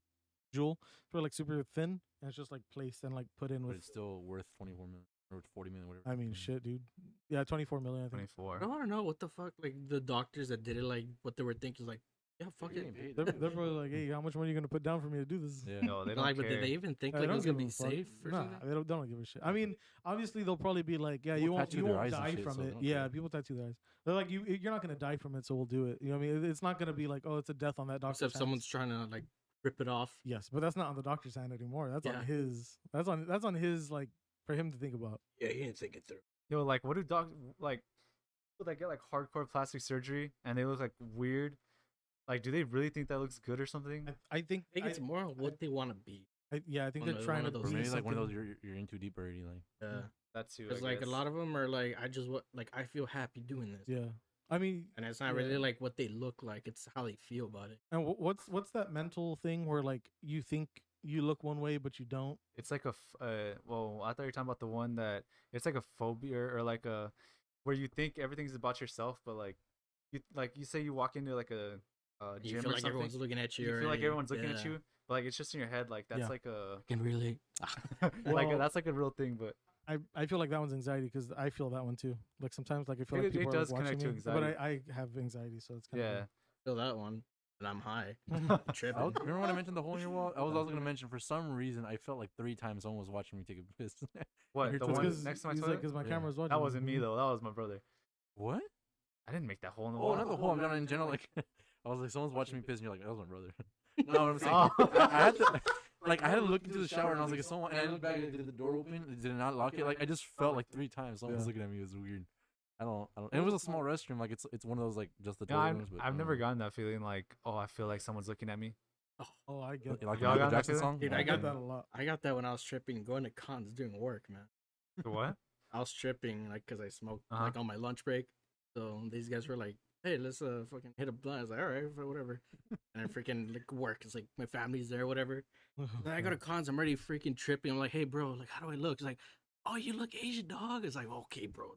jewel. It's probably like super thin and it's just like placed and like put in but with. it's still worth 24 million or 40 million, whatever. I mean, shit, dude. Yeah, 24 million. I think. 24. I want to know what the fuck, like the doctors that did it, like what they were thinking, like, yeah, fuck You're it. getting paid. They're probably like, hey, how much money are you gonna put down for me to do this? Yeah. No, they don't Like, but care. did they even think Yeah, like they it was don't gonna give be a fuck. safe or Nah, something? they don't give a shit. I mean, obviously they'll probably be like, yeah, People you tattoo won't their eyes and die shit, from so they it. don't Yeah, care. people tattoo their eyes. They're like, you're not gonna die from it, so we'll do it. You know what I mean? It's not gonna be like, oh, it's a death on that doctor's Except hands. someone's trying to like rip it off. Yes, but that's not on the doctor's hand anymore. That's on Yeah. his. That's on his, like, for him to think about. Yeah, he didn't think it through. Yo, like, what do like people that get like hardcore plastic surgery and they look like weird? Like, do they really think that looks good or something? I think. I think it's more on what they want to be. I think one they're of- trying one to of Or those be maybe like one of those something- you're into deep already. Like Yeah, That too. because I like a guess. lot of them are like, I just like I feel happy doing this. Yeah, I mean, And it's not Yeah. really like what they look like; it's how they feel about it. and what's that mental thing where like you think you look one way but you don't? It's like well, I thought you were talking about the one that it's like a phobia or like a where you think everything's about yourself, but like you say you walk into like a You gym feel or like something. everyone's looking at you. You feel like already. everyone's looking at Yeah. you, but like it's just in your head. Like that's Yeah. like a I can really. like Well- that's like a real thing. But I feel like that one's anxiety because I feel that one too. Like sometimes like I feel It- like it people does are like, connect watching to me, but anxiety. I have anxiety, so it's kind yeah, feel that one, and I'm high. Tripping. remember when I mentioned the hole in your wall? I was also gonna mention for some reason I felt like 3 times someone was watching me take a piss. what Your the toilet- one because next to my he's toilet? like, because my Yeah. camera's watching. That wasn't me Mhm. though. That was my brother. What? I didn't make that hole in the Oh, wall. not the hole. I'm not in general. Like I was like, someone's watching me piss, and you're like, that was my brother. No, what I'm saying. Oh. I had to. Like I had to look into the shower and I was like, is someone? And I looked back and did the door open? Did it not lock it? Like I just felt like 3 times someone was Yeah. looking at me. It was weird. I don't. It was a small restroom. Like it's one of those like just the Yeah, toilet rooms. But I've never gotten that feeling like, oh, I feel like someone's looking at me. Oh, I get that. like the Y'all Michael got that Jackson feeling? song. Dude, I I get got that a lot. I got that when I was tripping, going to cons doing work, man. The what? I was tripping like because I smoked Uh-huh. like on my lunch break. So these guys were like, "Hey, let's fucking hit a blunt." I was like, "All right, whatever." And I freaking like work. It's like my family's there, whatever. Then I go to cons. I'm already freaking tripping. I'm like, "Hey, bro, like, how do I look?" It's like, "Oh, you look Asian, dog." It's like, "Okay, bro."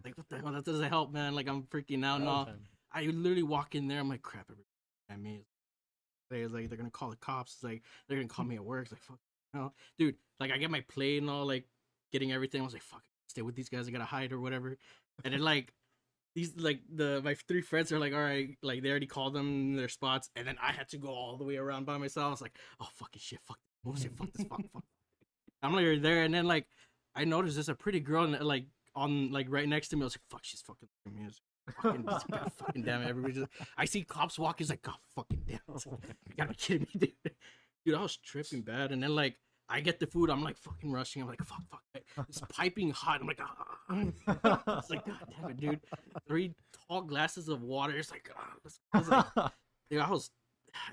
Like, what the hell? That doesn't help, man. Like, I'm freaking out now. I literally walk in there. I'm like, "Crap, everybody at me." It's like they're gonna call the cops. It's like they're gonna call me at work. It's like, fuck, no, dude. Like, I get my plate and all, like getting everything. I was like, fuck, stay with these guys. I gotta hide or whatever. And then like these like my 3 friends are like, all right, like they already called them their spots, and then I had to go all the way around by myself. I was like, oh fucking shit, fuck this bullshit, fuck this, fuck. I'm like there, and then like I noticed there's a pretty girl like on like right next to me. I was like, fuck, she's fucking looking at me. I was like, God fucking damn it, everybody just, I see cops walking. It's like, God fucking damn it. You gotta be kidding me, dude. I was tripping bad, and then like I get the food. I'm like fucking rushing. I'm like, fuck. It's piping hot. I'm like, It's like, God damn it, dude. 3 tall glasses of water. It's like, I was like, dude,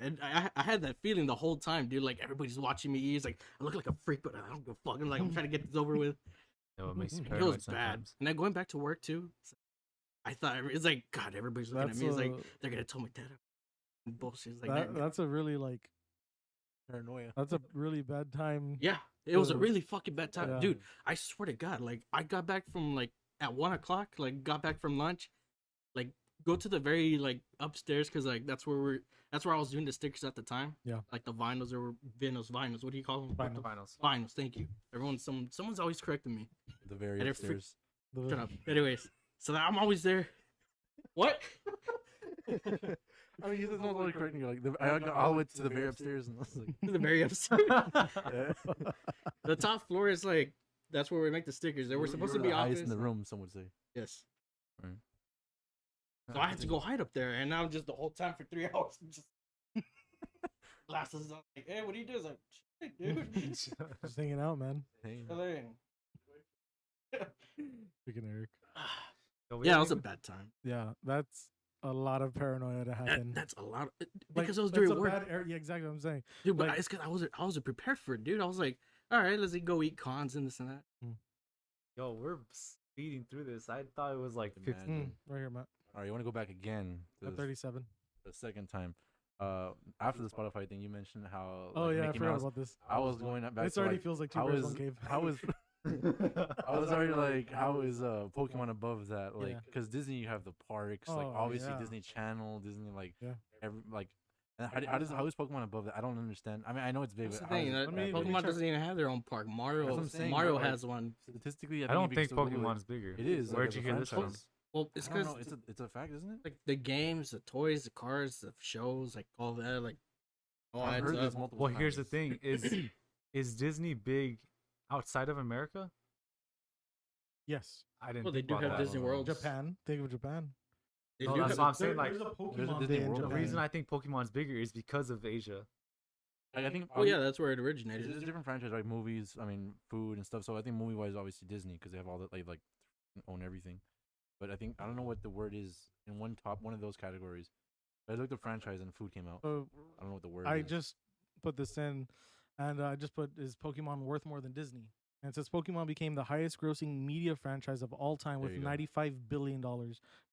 and I had that feeling the whole time, dude. Like everybody's watching me eat. It's like I look like a freak, but I don't give a fuck. I'm like, I'm trying to get this over with. No, it makes you It paranoid was bad. sometimes. And then going back to work too, I thought it's like, God, everybody's looking at me. It's like they're gonna tell my dad bullshit. It's like that's a really like Paranoia. that's a really bad time. yeah, it was a Ugh. really fucking bad time, Yeah. dude. I swear to God, like I got back from like at 1 o'clock, like got back from lunch, like go to the very like upstairs because like that's where I was doing the stickers at the time. Yeah. Like the vinyls or vinyls. What do you call them? Vinyl. Finals. Vinyls. Thank you. Someone's always correcting me. The very And it upstairs. Shut up. Anyways, so I'm always there. What? I mean, you just not really correct me. Like, I went to the very upstairs and I was like, The very upstairs. yeah. The top floor is like that's where we make the stickers. They were supposed to You be the highest office. in the room. Some would say. Yes. Right. So I had to go hide up there, and now just the whole time for 3 hours, just glasses on. Like, hey, what do you do? It's like, shit, dude. Just hanging out, man. Hey, Chilling. Freaking Eric. Yeah, it was a bad time. Yeah, that's a lot of paranoia to happen. That's a lot Like, because it was that's during a work, bad yeah, exactly what I'm saying. dude. But like- it's because I wasn't prepared for it, dude. I was like, all right, let's go eat cons and this and that. Yo, we're speeding through this. I thought it was like Imagine. 15. Right here, Matt. all right, you want to go back again to At 37. the second time? After the Spotify thing, you mentioned how. Oh like, yeah, I Mickey forgot Mouse- about this. I was going back. This to, already like, feels like two how bears, is- one cave. How is I was already like, how is Pokemon above that? Like, Yeah. because Disney, you have the parks, like Oh, obviously yeah. Disney Channel, Disney, like, Yeah. and how is Pokemon above that? I don't understand. I mean, I know it's big, That's the but how is thing. it I that mean, big? Pokemon doesn't even have their own park. That's Mario, what I'm saying, Mario like, has one. Statistically, I don't you think can still Google Pokemon's bigger. It is. Where'd as you a hear this from? franchise. Well, it's I don't because know. It's a fact, isn't it? like the games, the toys, the cars, the shows, like all that, like all I've adds heard this up. multiple Well, here's the times. thing: is Disney big outside of America? Yes. I didn't. Well, they think do about have that. Disney World. Japan. Think of Japan. They No, do that's have- what I'm saying. Like, There's a There's a Pokemon Disney Day in World. the Japan. reason I think Pokemon's bigger is because of Asia. Like, I think. Oh yeah, that's where it originated. There's different franchises like movies. I mean, food and stuff. So I think movie wise, obviously Disney because they have all that like own everything. But I think I don't know what the word is in one of those categories. I looked at franchise and food came out. So I don't know what the word I is. just put this in, and I just put, is Pokemon worth more than Disney? And it says Pokemon became the highest grossing media franchise of all time with There you go. $95 billion,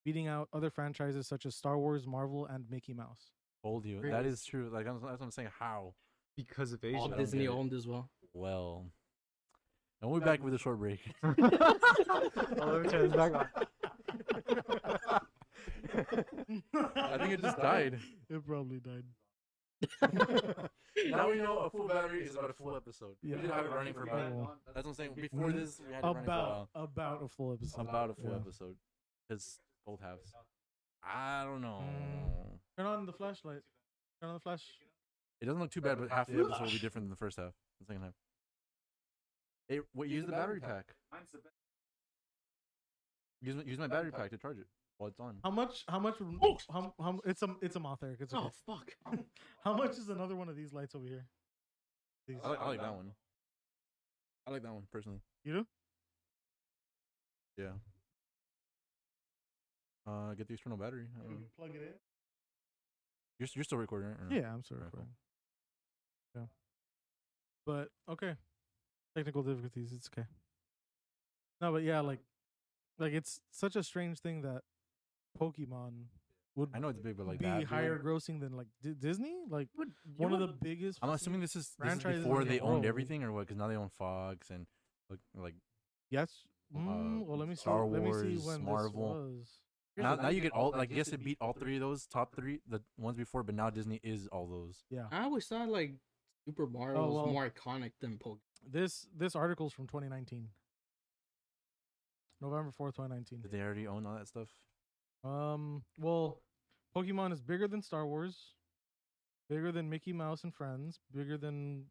beating out other franchises such as Star Wars, Marvel, and Mickey Mouse. told you Really? that is true. Like that's what I'm saying. How? Because of Asia. All don't Disney get it. owned as well. Well, and we'll be back with a short break. Oh, let me turn this back on. I think it just died. It probably died. Now we know a full battery is about a full episode. Yeah. We did have it running for about. Oh. That's what I'm saying. Before this, we had it running for a while. About a full episode. About a full Yeah. episode. Because both halves. I don't know. Turn on the flashlight. Turn on the flash. It doesn't look too bad, but half the episode will be different than the first half. The second half. Hey, use the battery pack. Use my battery pack to charge it while it's on. How much? Oh! It's a moth, Eric. It's okay. Oh fuck! How much is another one of these lights over here? These. I like that one. I like that one personally. You do? Yeah. Get the external battery. I don't know. Plug it in. You're still recording, right? Or- Yeah, I'm still Alright, cool. recording. Yeah. But okay. Technical difficulties, it's okay. No, but yeah, like it's such a strange thing that Pokemon would I know it's big, but like be that. higher Dude, grossing than like Disney. Like What, one of the biggest. I'm assuming this is franchises before in the they owned world. everything, or what? Because now they own Fox and like Yes. Well, let me see. Star Let me see Wars, when Marvel. this was. now you get all like yes it beat all three of those top three the ones before, but now Disney is all those. Yeah. I always thought like Super Mario was well. more iconic than Pokemon. This article's from 2019. November 4th, 2019. Did they already own all that stuff? Well, Pokemon is bigger than Star Wars, bigger than Mickey Mouse and Friends, bigger than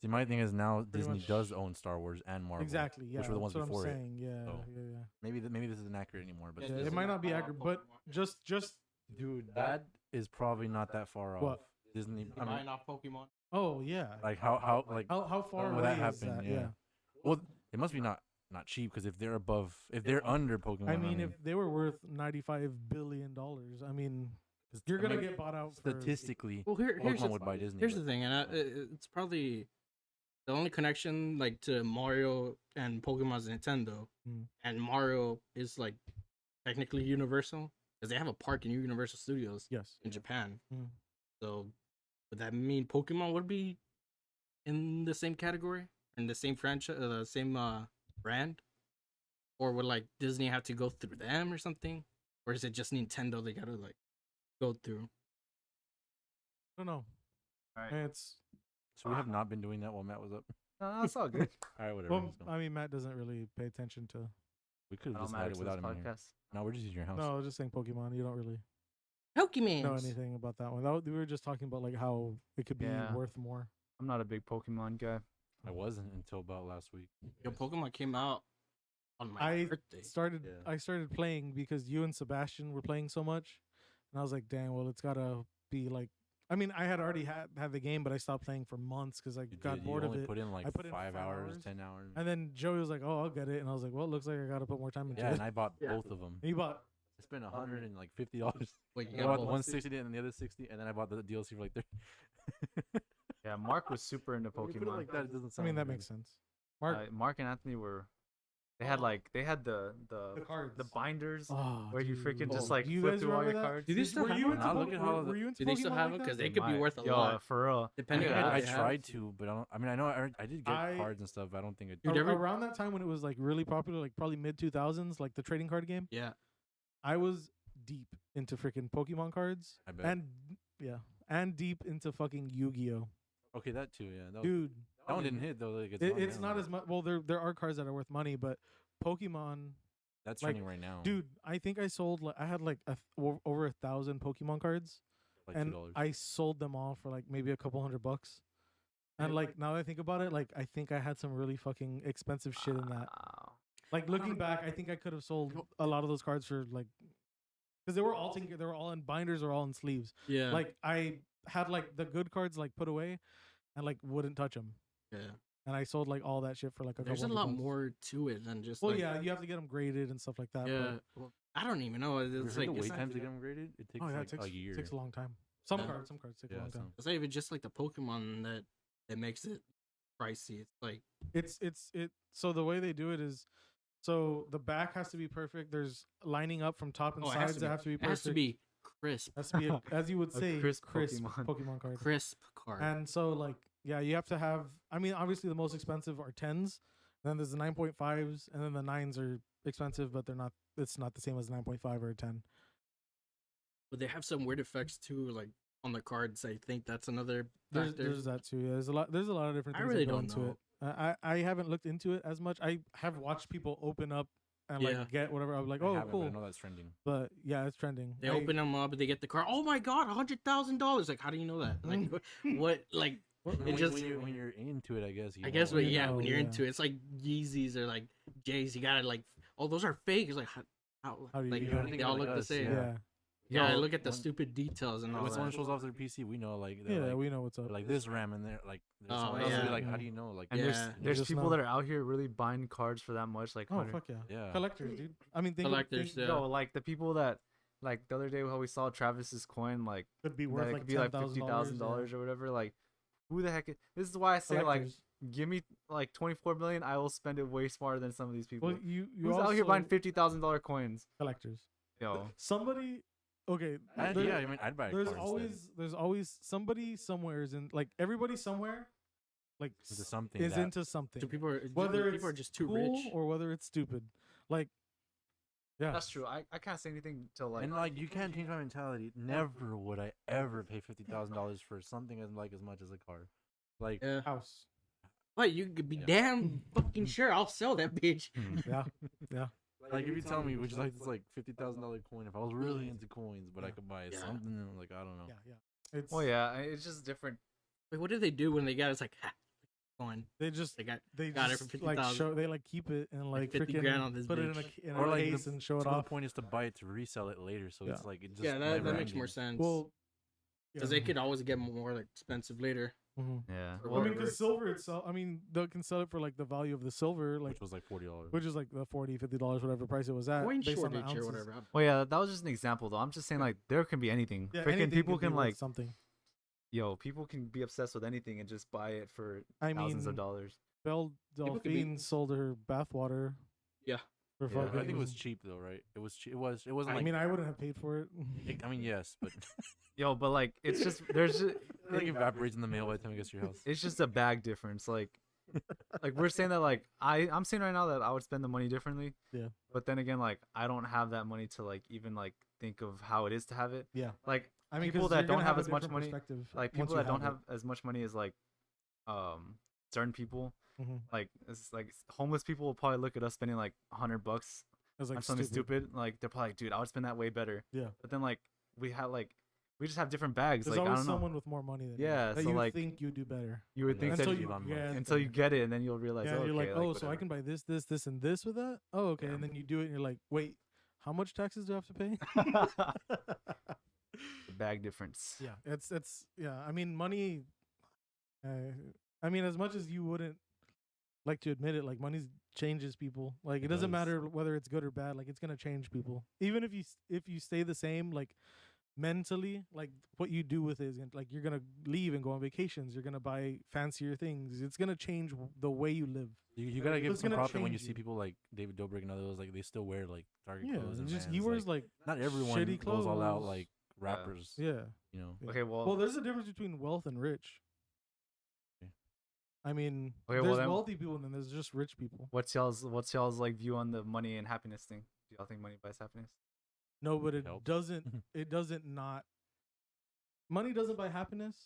See, my thing is now Pretty Disney much- does own Star Wars and Marvel. exactly. Yeah, which were the ones that's what before I'm it. saying. Yeah, So- yeah. Maybe this isn't accurate anymore, but Yeah, still. it might not be accurate, but just Dude, that is probably not that far off. What? Disney. I mean, Buying off Pokemon. oh yeah. like how like How far will away that is happen? that? Yeah. Well, it must be not cheap because if they're under Pokemon. I mean, if they were worth $95 billion, I mean, you're gonna get bought out for statistically. Well, here's Pokemon the, would buy Disney. here's but- the thing, and it's probably the only connection like to Mario and Pokemon's Nintendo, Mm. and Mario is like technically Universal because they have a park in Universal Studios Yes. in Japan. Mm. So would that mean Pokemon would be in the same category, in the same franchise, the same brand, or would like Disney have to go through them or something, or is it just Nintendo they gotta like go through? I don't know. Alright. It's So we have not been doing that while Matt was up. No, that's all good. All right, whatever. well, let's go. I mean, Matt doesn't really pay attention to. We could I have don't just matter had it to without this him in here. podcast. No, we're just using your house. No, I was just saying Pokemon. You don't really Pokemon. know anything about that one. We were just talking about like how it could be Yeah. worth more. I'm not a big Pokemon guy. I wasn't until about last week. Yo, Pokemon came out on my I birthday. started. Yeah. I started playing because you and Sebastian were playing so much, and I was like, "Dang, well, it's gotta be like." I mean, I had already had the game, but I stopped playing for months because I You got did, bored you of only it. put in like I put in 5 5 hours, hours. 10 hours. And then Joey was like, "Oh, I'll get it," and I was like, "Well, it looks like I gotta put more time into Yeah, it." and I bought Yeah. both of them. He bought. I spent $150. Wait, you I got bought both? 160 and the other 60, and then I bought the DLC for like 30. Yeah, Mark was super into When you put it Pokemon. like that, it doesn't I sound mean, that good. makes sense. Mark, Mark and Anthony were. They had the cards. the binders oh, where you freaking dude. just like Do you flip guys through all your remember that? cards. Do they still were have you them? into Now look at how were you into Do they still Pokemon have like them? Because that? they could be might. worth a Yo, lot. for real. I, Depending mean, on I what they have. tried to, but I mean, I know I did get I- cards and stuff, but I don't think it. Dude, every- Around that time when it was like really popular, like probably mid 2000s, like the trading card game, Yeah. I was deep into freaking Pokemon cards, I bet. and deep into fucking Yu-Gi-Oh, Okay, that too, yeah. That, dude. that one didn't hit though. Like, It's on not now. as much. Well, there are cards that are worth money, but Pokemon, That's like, trending right now. dude. I think I sold. I had like over 1,000 Pokemon cards, like and $2. I sold them all for like maybe a couple $100. And like now that I think about it, like I think I had some really fucking expensive shit in that. Wow. Like looking back, I think I could have sold a lot of those cards for like, because they were all they were all in binders or all in sleeves. Yeah. Like I had like the good cards like put away, and like wouldn't touch them. yeah. And I sold like all that shit for like a There's a couple lot $100. more to it than just. Well, like, yeah, you have to get them graded and stuff like that. Yeah. Well, I don't even know. You It's heard like the it's wait not, times to get them graded? It takes Oh yeah, like it takes a year. takes a long time. Some Yeah. cards take a Yeah, long time. it's not even just like the Pokemon that makes it pricey. It's like It's so the way they do it is, so the back has to be perfect. There's lining up from top and Oh, it has sides to that be- have to be it perfect. has to be crisp, Has to be as you would A say, crisp crisp Pokemon. Pokemon card. crisp card. And so like yeah, you have to have. I mean, obviously the most expensive are 10s. Then there's the 9.5s, and then the 9s are expensive, but they're not. It's not the same as a 9.5 or a 10. But they have some weird effects too, like on the cards. I think that's another There's factor. that too. Yeah, there's a lot. There's a lot of different I things really that go don't into know. it. I haven't looked into it as much. I have watched people open up and Yeah. like get whatever. I'm like, I oh, haven't, but cool. I know that's trending. But yeah, it's trending. They open them up, they get the card. Oh my god, $100,000! Like, how do you know that? Like, what? Like, When, just- when you're into it, I guess. You I guess, know. but you yeah, know, when you're yeah. into it, it's like Yeezys or like Jays. You gotta like, oh, those are fake. It's like, how How do you like even- I think they all like look the us, same. Yeah. Yeah, I Yo, look at the when- stupid details and all When someone that. shows off their PC, we know like Yeah, they're like, we know what's up. like this RAM and they're like there's Oh, someone else will be yeah. like, how Mhm. do you know? Like and Yeah. there's Just people know. that are out here really buying cards for that much, like Oh 100. fuck yeah. yeah. Collectors, dude. I mean, Collectors, think yeah. Yo, like the people that, like the other day how we saw Travis's coin, like could be that worth it like could be like $50,000 or whatever. Like, who the heck? This is why I say like, give me like 24 million, I will spend it way smarter than some of these people. Well, you Who's out here buying also- $50,000 coins? collectors. Yo, Somebody, okay. Yeah, there- I mean, I'd buy a there's car there's always somebody somewhere is in like everybody somewhere, like into something is that, into something. So people are Whether people are it's just too cool rich. or whether it's stupid. Like, yeah, that's true. I can't say anything till like. and like you can't change my mentality. Never would I ever pay $50,000 for something as like as much as a car. Like Yeah. house. What, you could be Yeah. damn fucking sure I'll sell that bitch. Yeah, yeah. like if you tell me, would you like this like $50,000 coin? If I was really into coins, but I Yeah. could buy Yeah. something like I don't know. Yeah, yeah. It's Well, yeah, it's just different. Wait, what do they do when they got it's like going? they just They got they got it just for like 50,000. show they like keep it and like 50 freaking grand on this put it in bitch. in Or a like case the, and show it some of off. the point is to buy it to resell it later, so Yeah. it's like it just yeah, that never makes more ending. sense. Well, because yeah. they could always get more like, expensive later. Mhm. Yeah. Or I mean, whatever. because silver itself, I mean, they can sell it for like the value of the silver, like Which was like $40. which is like the $40-$50, whatever price it was at, Coin based on the shortage or ounces. whatever. Well, yeah, that was just an example, though. I'm just saying, like, there can be anything. Yeah, Freaking anything people could be can worth like, something. yo, people can be obsessed with anything and just buy it for I thousands of mean, dollars. Belle People could be- Delphine sold her bathwater. Yeah. For Yeah, fucking. I think it was cheap though, right? It was cheap. It wasn't I like mean, I wouldn't have paid for it. I mean, yes, but Yo, but like, it's just there's just, it like evaporates in the mail by the time it gets to your house. it's just a bag difference. Like we're saying that like I'm saying right now that I would spend the money differently. Yeah. But then again, like I don't have that money to like even like think of how it is to have it. Yeah. Like I mean, people 'cause that you're gonna don't have a as much different money, perspective like once people you that don't it. have as much money as like certain people. Mhm. Like it's like homeless people will probably look at us spending like $100 It was like on something stupid. Like they're probably like, dude, I would spend that way better. Yeah. But then like we just have different bags. There's like I always don't know. someone with more money than Yeah, you. That so, you like, think you do better. You would Yeah, think until that Until you- you Elon Musk. get until you them. get it, and then you'll realize, Yeah, oh, you're okay, like, oh, so I whatever. can buy this, this, this, and this with that. Oh, okay, Yeah. and then you do it, and you're like, wait, how much taxes do I have to pay? The bag difference. Yeah, it's yeah. I mean, money. I mean, as much as you wouldn't like to admit it, like money changes people. Like it It doesn't does. matter whether it's good or bad. Like it's gonna change people. Even if you stay the same, like mentally, like what you do with it is like you're gonna leave and go on vacations. You're gonna buy fancier things. It's gonna change the way you live. You gotta give It's some gonna props when you change see you. people like David Dobrik and others like they still wear like Target Yeah, clothes and it's just Vans, he wears like not everyone shitty goes all out clothes. like rappers. yeah. You know. Yeah. Okay, well, Well, there's a difference between wealth and rich. Okay. I mean, Okay, well there's then- wealthy people and then there's just rich people. what's y'all's like view on the money and happiness thing? Do y'all think money buys happiness? No, but it Helps. doesn't. It doesn't not. Money doesn't buy happiness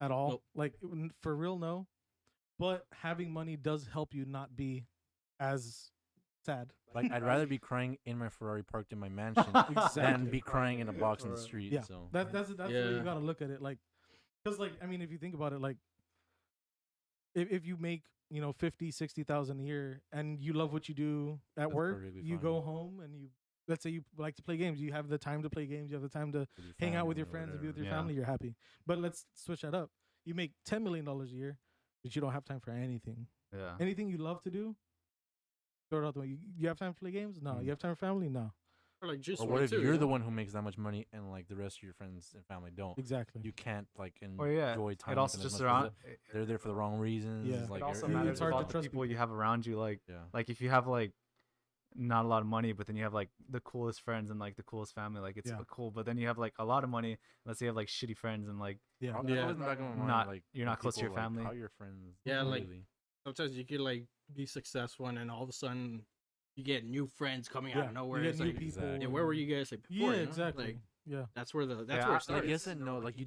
at all. Nope. Like for real, no. But having money does help you not be as sad. Like I'd rather be crying in my Ferrari parked in my mansion Exactly. than be crying in a box in the Or- street. Yeah, So that's the way you Yeah. gotta look at it. Like, because like I mean, if you think about it, like if you make 50,000-60,000 a year and you love what you do at That's work, perfectly you fine. go home and you let's say you like to play games. You have the time to play games. You have the time to with your hang out with family your or friends and be with whatever. your Yeah. family. You're happy. But let's switch that up. You make $10 million a year, but you don't have time for anything. Yeah. Anything you love to do, throw it out the way. You have time to play games? No. Mm. You have time for family? No. Or like just Or what if you're the one who makes that much money and like the rest of your friends and family don't? Exactly. You can't like enjoy Or yeah, time. it also with them as just much 'cause around. they're there for the wrong reasons. Yeah. Like It also it- matters it's hard to about the trust people you have around you. Like Yeah. if you have like not a lot of money, but then you have like the coolest friends and like the coolest family, like it's Yeah. cool. But then you have like a lot of money. Let's say you have like shitty friends and like Yeah. That's Yeah. always in the back of my mind, Not- like you're when not close to people your are like, family. How are your friends? Yeah, like- really? sometimes you could like be successful and then all of a sudden you get new friends coming out Yeah, of nowhere. you get It's new like, people. Exactly. yeah, where were you guys like before? Yeah, you know? exactly. Like Yeah. that's where Yeah, where it I starts. Like yes and no. Like you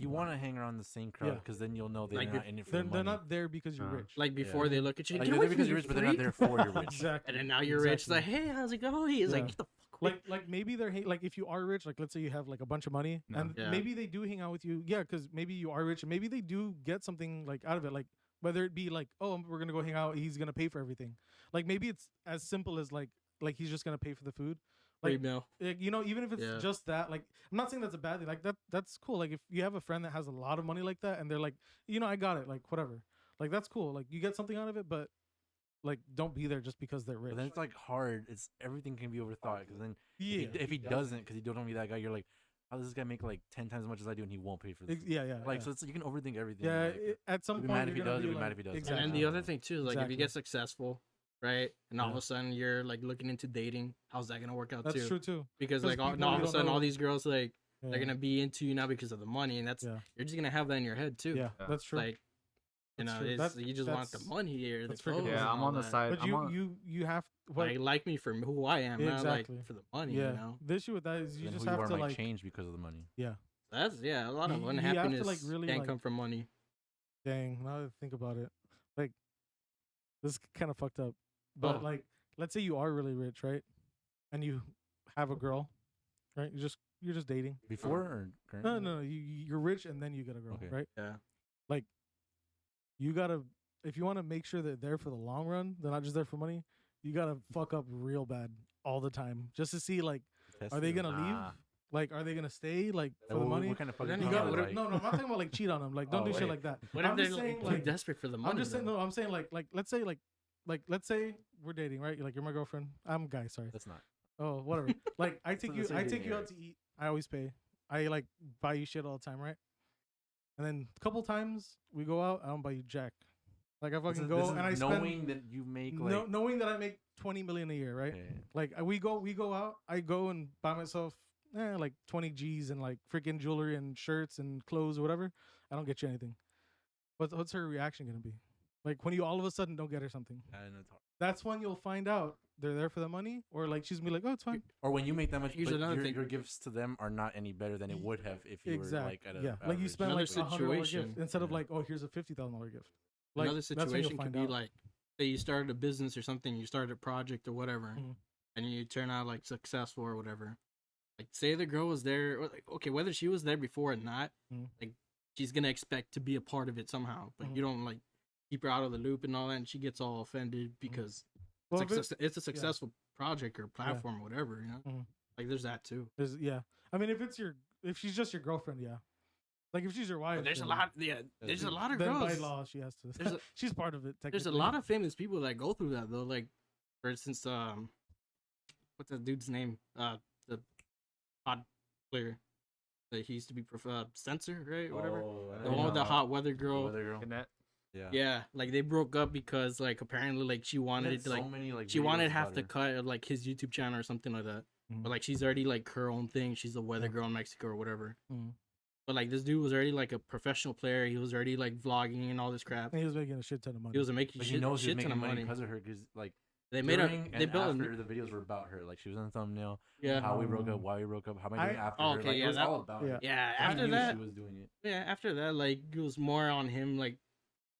want to hang around the same crowd Yeah. because then you'll know they're Like, not in it for They're, the they're money. not there because you're Uh, rich. Like before they look at you, Like get they're away there from because me, you're you rich, but they're not freak." there for your rich. Exactly. And then now you're rich. It's like, Exactly. hey, how's it going? He's like, Yeah. get the fuck away. like maybe they're like if you are rich, like let's say you have like a bunch of money No. and Yeah. maybe they do hang out with you. Yeah, because maybe you are rich and maybe they do get something like out of it. Like whether it be like, oh, we're gonna go hang out, he's gonna pay for everything. Like maybe it's as simple as like he's just gonna pay for the food, free Like, meal. you know, even if it's Yeah. just that, like, I'm not saying that's a bad thing. Like that's cool. Like if you have a friend that has a lot of money like that, and they're like, you know, I got it. Like whatever. Like that's cool. Like you get something out of it, but like don't be there just because they're rich. But then it's like hard. It's everything can be overthought because then Yeah. if he doesn't, because you don't want to be that guy, you're like, how does this guy make like 10 times as much as I do and he won't pay for this? Yeah. Yeah. Like yeah. so, it's you can overthink everything. Yeah, like, at some you'll be point mad if you're he gonna does, be you'll be mad like- if he doesn't. Exactly. And then the other thing too is like if Exactly. you get successful, right, and all of Yeah. a sudden you're like looking into dating, how's that gonna work out That's too? true too. Because 'Cause like all, people now all of a don't sudden all know- these girls like Yeah. they're gonna be into you now because of the money, and that's Yeah. you're just gonna have that in your head too. Yeah, Yeah. that's true. Like you That's know, true. it's, That- you just want the that's- money or the that's freaking clothes. awesome. and Yeah, I'm all on the that. side. but I'm on, you have what? Like me for who I am, Yeah, not exactly. like for the money. Yeah. You know, The issue with that is you Then just who you have are to might like change because of the money. that's a lot of You have to, unhappiness like, really, can like- come from money. dang. Now that I think about it, like this is kind of fucked up. But Oh. like, let's say you are really rich, right? And you have a girl, right? You're just dating. Before or currently? No. You're rich and then you get a girl, Okay. right? Yeah. Like, you gotta if you want to make sure they're there for the long run, they're not just there for money. You gotta fuck up real bad all the time just to see like, Test are they it. gonna leave? Nah. Like, are they gonna stay? Like for Like, the money? What kind of fucking then You you got got- is what it, if- no, I'm not talking about like cheat on them. Like, don't Oh, do shit wait. like that. What if I'm they're just saying, like, like, desperate for the money? I'm just saying though? no. I'm saying like let's say let's say we're dating, right? Like you're my girlfriend. I'm a guy. Sorry. That's not. Oh, whatever. Like I take So you. that's I like take dating, you out right? to eat. I always pay. I like buy you shit all the time, right? And then a couple times we go out. I don't buy you jack. Like I fucking go and I spend knowing that you make like knowing that I make 20 million a year, right? Yeah. Like we go out. I go and buy myself like 20 G's and like freaking jewelry and shirts and clothes or whatever. I don't get you anything. What's her reaction gonna be? Like when you all of a sudden don't get her something. And it's hard. That's when you'll find out they're there for the money, or like she's gonna be like, oh, it's fine. Or when you make that much, Here's but another your, thing. your gifts to them are not any better than it would have if you were like at a yeah. Like you average. spend Another like $100 situation. gift instead of Yeah. like, oh, here's a $50,000 gift. Like, Another that's when you'll situation could find be out. like, say you started a business or something, you started a project or whatever, Mhm. and you turn out like successful or whatever. Like, say the girl was there, or, like, okay, whether she was there before or not, Mhm. like she's gonna expect to be a part of it somehow. But Mhm. you don't like keep her out of the loop and all that, and she gets all offended because Well, it's, if it's a successful project or platform or whatever, you know. Mhm. Like, there's that too. yeah. I mean, if she's just your girlfriend, yeah. Like if she's your wife, But there's a then- lot, there's a lot of Then by girls. law, she has to. There's a- she's part of it. There's a technically. lot of famous people that go through that though. Like, for instance, what's that dude's name? The pod player. Like, he used to be censor, right? Whatever. Oh, I The don't one with the know. hot weather girl. Weather girl. Connect. Yeah. Yeah, like they broke up because like apparently like she wanted it to, like so many, like she videos wanted about half the her. cut of like his YouTube channel or something like that. Mhm. But like she's already like her own thing. She's a weather Yeah. girl in Mexico or whatever. Mhm. But like this dude was already like a professional player. He was already like vlogging and all this crap. And he was making a shit ton of money. He was making But shit, he knows he was shit ton making of money money. because of her. Because like They made a during they and built after a the videos were about her. Like she was in the thumbnail. yeah. How we broke Oh. up. Why we broke up. How am I I- doing after Oh, her? okay, Like, yeah, it was that- all about yeah. her. Yeah, I after knew that, she was doing it. yeah, after that, like it was more on him. Like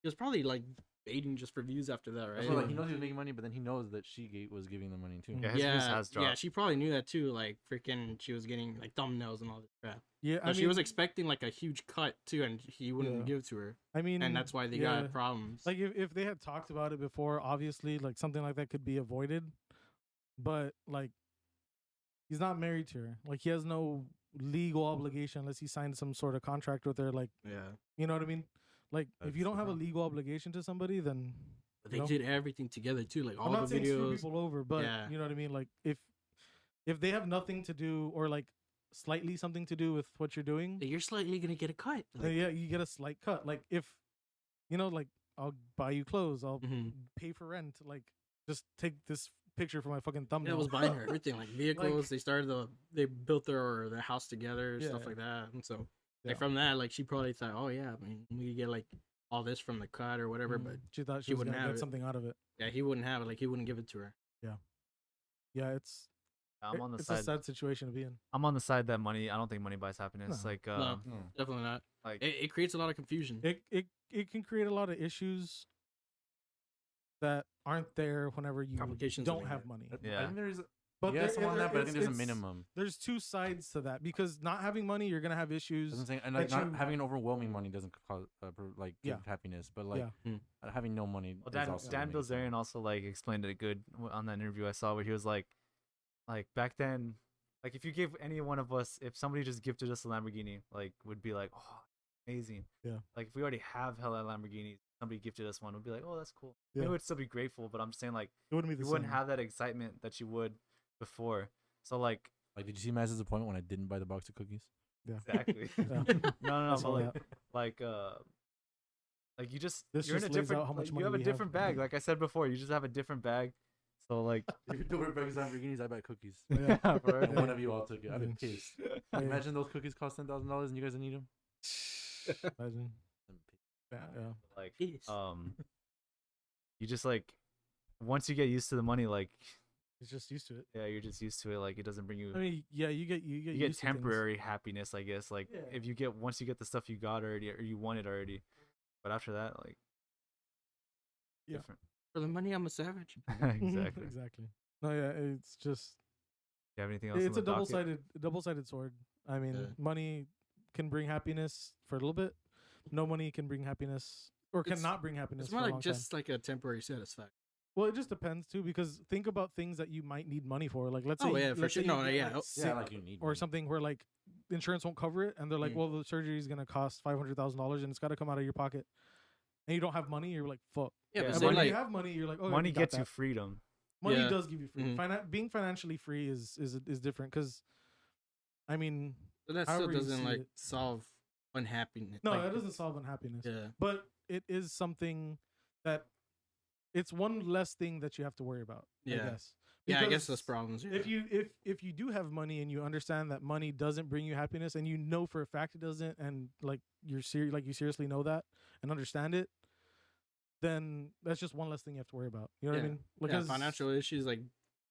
he was probably like baiting just for views after that, right? So like he knows he was making money, but then he knows that she was giving the money too. Mhm. Yeah, his views has yeah, dropped. she probably knew that too. Like freaking, she was getting like thumbnails and all this crap. Yeah, So she was expecting like a huge cut too, and he wouldn't Yeah. give it to her, I mean, and that's why they yeah. got problems. Like if they had talked about it before, obviously, like something like that could be avoided. But like, he's not married to her. Like he has no legal obligation unless he signed some sort of contract with her. Like, yeah, you know what I mean? Like if you That's don't have a the legal obligation to somebody, then but they No. did everything together too, like I'm all not the saying screw videos. people over, but Yeah. you know what I mean. Like if they have nothing to do or like slightly something to do with what you're doing, You're slightly gonna get a cut. then yeah, you get a slight cut. Like if you know, like I'll buy you clothes, I'll Mhm. pay for rent. Like just take this picture for my fucking Yeah, thumbnail. it was buying her everything, like vehicles. they built their house together, stuff Yeah. like that. And so, Yeah. like from that, like she probably thought, oh yeah, I mean, we could get like all this from the cut or whatever. Mhm. But she thought she she was wouldn't gonna have get it. something out of it. yeah, he wouldn't have it. Like he wouldn't give it to her. Yeah, it's I'm on the it's side. a sad situation to be in. I'm on the side that money. I don't think money buys happiness. No. Like, No. No. Definitely not. like It creates a lot of confusion. It can create a lot of issues that aren't there whenever you Complications don't of have it. money. Yeah. I think there's But yeah, there- some on that, but I think there's a it's- minimum. There's two sides to that because not having money, you're gonna have issues. That's what I'm saying. And like that not you- having overwhelming money doesn't cause like give Yeah. happiness, but like Yeah. having no money. Well, is Dan also Dan amazing. Bilzerian also like explained it good on that interview I saw where he was like like back then, like if you give any one of us, if somebody just gifted us a Lamborghini, like would be like, oh, amazing. Yeah. Like if we already have hella Lamborghinis, somebody gifted us one, would be like, oh, that's cool. Yeah. We would still be grateful, but I'm saying like It wouldn't be the you same. wouldn't have that excitement that you would before. So like Like, did you see my disappointment when I didn't buy the box of cookies? Yeah. exactly. Yeah. No, That's but all like that. like like you just This you're in just a lays different out how much like, money you have a we have. different bag. Like I said before, you just have a different bag. So like If you don't buy Lamborghinis, I buy cookies. Yeah. bro, And one of you all took it. I've been Yeah. pissed. Yeah. Imagine those cookies cost $10,000 and you guys need them. Imagine. Yeah, yeah. like Yes. you just like once you get used to the money, like It's just used to it. yeah, you're just used to it. Like it doesn't bring you I mean, yeah, you get you get used to things. temporary happiness, I guess. Like Yeah. if you get once you get the stuff you got already or you wanted already, but after that, like Yeah. different. For the money, I'm a savage. Exactly. Exactly. No, yeah, it's just You have anything else? it's on a the docket? double-sided sword. I mean, Yeah. money can bring happiness for a little bit. No money can bring happiness or It's- cannot bring happiness It's for more a like long just time. like a temporary satisfaction. Well, it just depends too, because think about things that you might need money for. Like let's say Oh, yeah, for let's say sure. you No, get, yeah. like, Oh, sick Yeah, like you need or money. something where like insurance won't cover it, and they're like, Mm. well, the surgery is gonna cost $500,000, and it's got to come out of your pocket, and you don't have money. You're like, fuck. Yeah, Yeah, but And say when like you have money, you're like, oh, Money you got gets you that. freedom. Money Yeah. does give you freedom. Mhm. Being financially free is different because, I mean, but that still however you doesn't see like it. solve unhappiness. no, like, that doesn't solve unhappiness. Yeah. But it is something that it's one less thing that you have to worry about. I Yeah. guess. Yeah, I guess Because those problems. Yeah. if you do have money and you understand that money doesn't bring you happiness, and you know for a fact it doesn't, and like you seriously know that and understand it, then that's just one less thing you have to worry about. You know what I Yeah. mean? yeah, financial issues like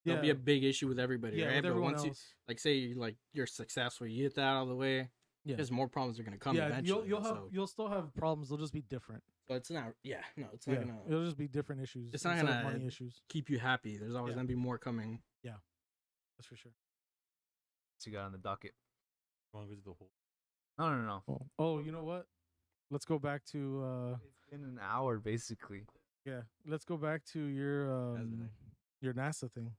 yeah, they'll be a big issue with everybody, yeah, right? with But everyone once you else. like say you're successful, you get that out of the way. Yeah. There's more problems are gonna come Yeah, eventually. you'll still have problems. They'll just be different. So it's not. Yeah, no, it's not Yeah, gonna it'll just be different issues. It's not instead of gonna- money issues. keep you happy. There's always Yeah. gonna be more coming. That's for sure. What you got on the docket? Wrong with the whole. No. Oh, you know what? Let's go back to It's been an hour basically. let's go back to your Hasn't your NASA thing.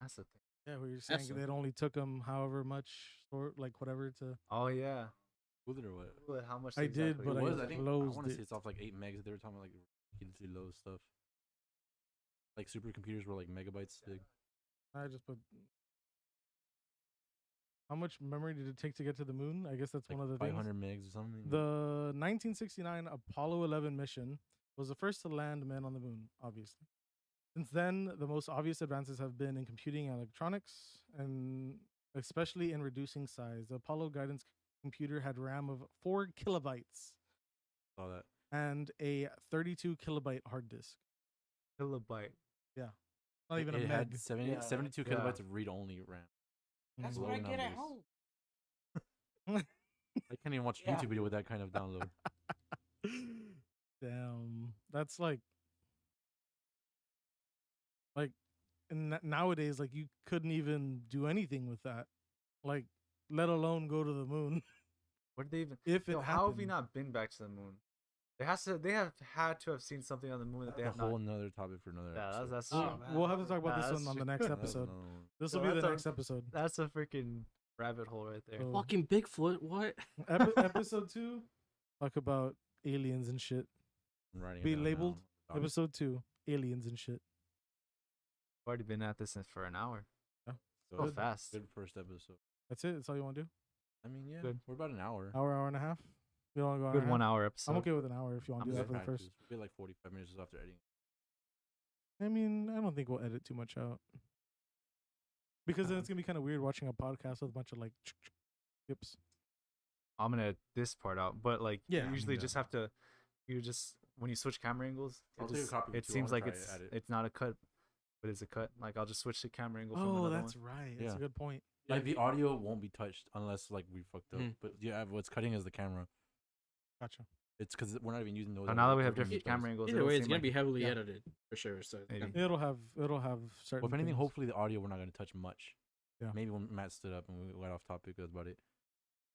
That's the thing. Yeah, where you're saying Absolutely. it only took them however much or like whatever to. Oh yeah. Was it or what? Well, how much? I did, exactly? but It I was. I think I closed want to it. say it's off like 8 megs. They were talking about like ridiculously low stuff. Like supercomputers were like megabytes big. I just put. How much memory did it take to get to the moon? I guess that's Like one of the 500 things. megs or something. The 1969 Apollo 11 mission was the first to land men on the moon, obviously. Since then, the most obvious advances have been in computing and electronics, and especially in reducing size. The Apollo guidance computer had RAM of 4 kilobytes Saw that. and a 32 kilobyte hard disk. Kilobyte. Not even it a had meg. 70, Yeah. 72 Yeah. kilobytes of read-only RAM. That's Mhm. what I Low get at numbers. home. I can't even watch a Yeah. YouTube video with that kind of download. Damn, that's like nowadays, like you couldn't even do anything with that, like let alone go to the moon. Where did they even? If it Yo, how have we happened. not been back to the moon? They have had to have seen something on the moon that they That's have a whole not. nother topic for another Yeah, episode. that's Oh, true. man. We'll have to talk about Nah, this that's one on the true. next That's episode. another one. This will So be the that's a- next episode. That's a freaking rabbit hole right there. So- Fucking Bigfoot. What? Episode 2, talk about aliens and shit. I'm writing it Be down labeled now. Episode 2, aliens and shit. We've already been at this for an hour. So So good- fast. Good first episode. That's it. That's all you want to do. I mean, yeah, Good. we're about an hour. Hour and a half. You want to go? Good hour 1 and a half? hour episode. I'm okay with an hour if you want to I'm do that good for the practice. first. We'll be like 45 minutes just after editing. I mean, I don't think we'll edit too much out. Because then it's gonna be kind of weird watching a podcast with a bunch of like tips. I'm gonna edit this part out, but like Yeah. you usually Yeah. just have to. You just when you switch camera angles, I'll it, take a just, copy of it it too. I seems wanna like try it, add it. it's not a cut, but it's a cut. Like I'll just switch the camera angle from Oh, another that's one. right. That's Yeah. a good point. Like the audio won't be touched unless like we fucked up. Mhm. But yeah, what's cutting is the camera. Gotcha. It's because we're not even using those. So now that we have we're different using those. camera angles, Either it'll way, it's seem gonna like- be heavily yeah. edited for sure. So it's Maybe. gonna- It'll have certain. Well, if anything, things. hopefully the audio we're not going to touch much. Yeah. Maybe when Matt stood up and we got off topic, that's about it.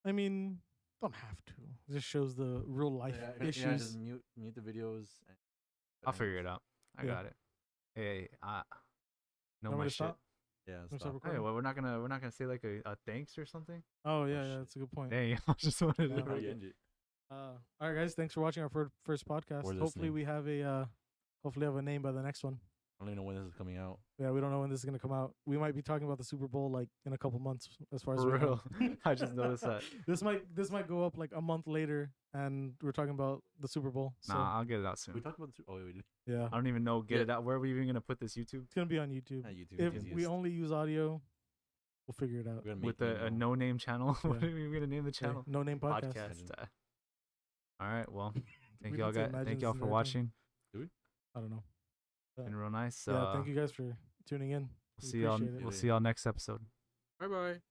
I mean, don't have to. It just shows the real life Yeah, issues. just mute the videos. I'll figure it out. I Yeah. got it. Hey, know Want me my to shit. stop? Yeah. Wanna start Stop. Hey, recording? well, we're not gonna say like a thanks or something. Oh yeah, shit. that's a good point. Dang, I just wanted Yeah. to. How do you end it? All right, guys, thanks for watching our first podcast. Or Hopefully listening. we have a hopefully have a name by the next one. I don't even know when this is coming out. Yeah, we don't know when this is gonna come out. We might be talking about the Super Bowl like in a couple months, as far as For we know. real. I just noticed that. This might go up like a month later, and we're talking about the Super Bowl. So Nah, I'll get it out We soon. talked about the. Oh wait, we did. yeah, I don't even know. Get Yeah. it out. Where are we even gonna put this YouTube? it's gonna be on YouTube. Not YouTube. If easiest. we only use audio, we'll figure it out. We gotta make With it, a no-name channel. What Yeah. are we gonna name the Okay, channel? No Name Podcast. Podcast. All right. Well, thank We y'all need to guys. imagine Thank this y'all for entire watching. I don't know. Been real nice. Yeah, thank you guys for tuning in. We See y'all. appreciate it. We'll see y'all next episode. Bye bye.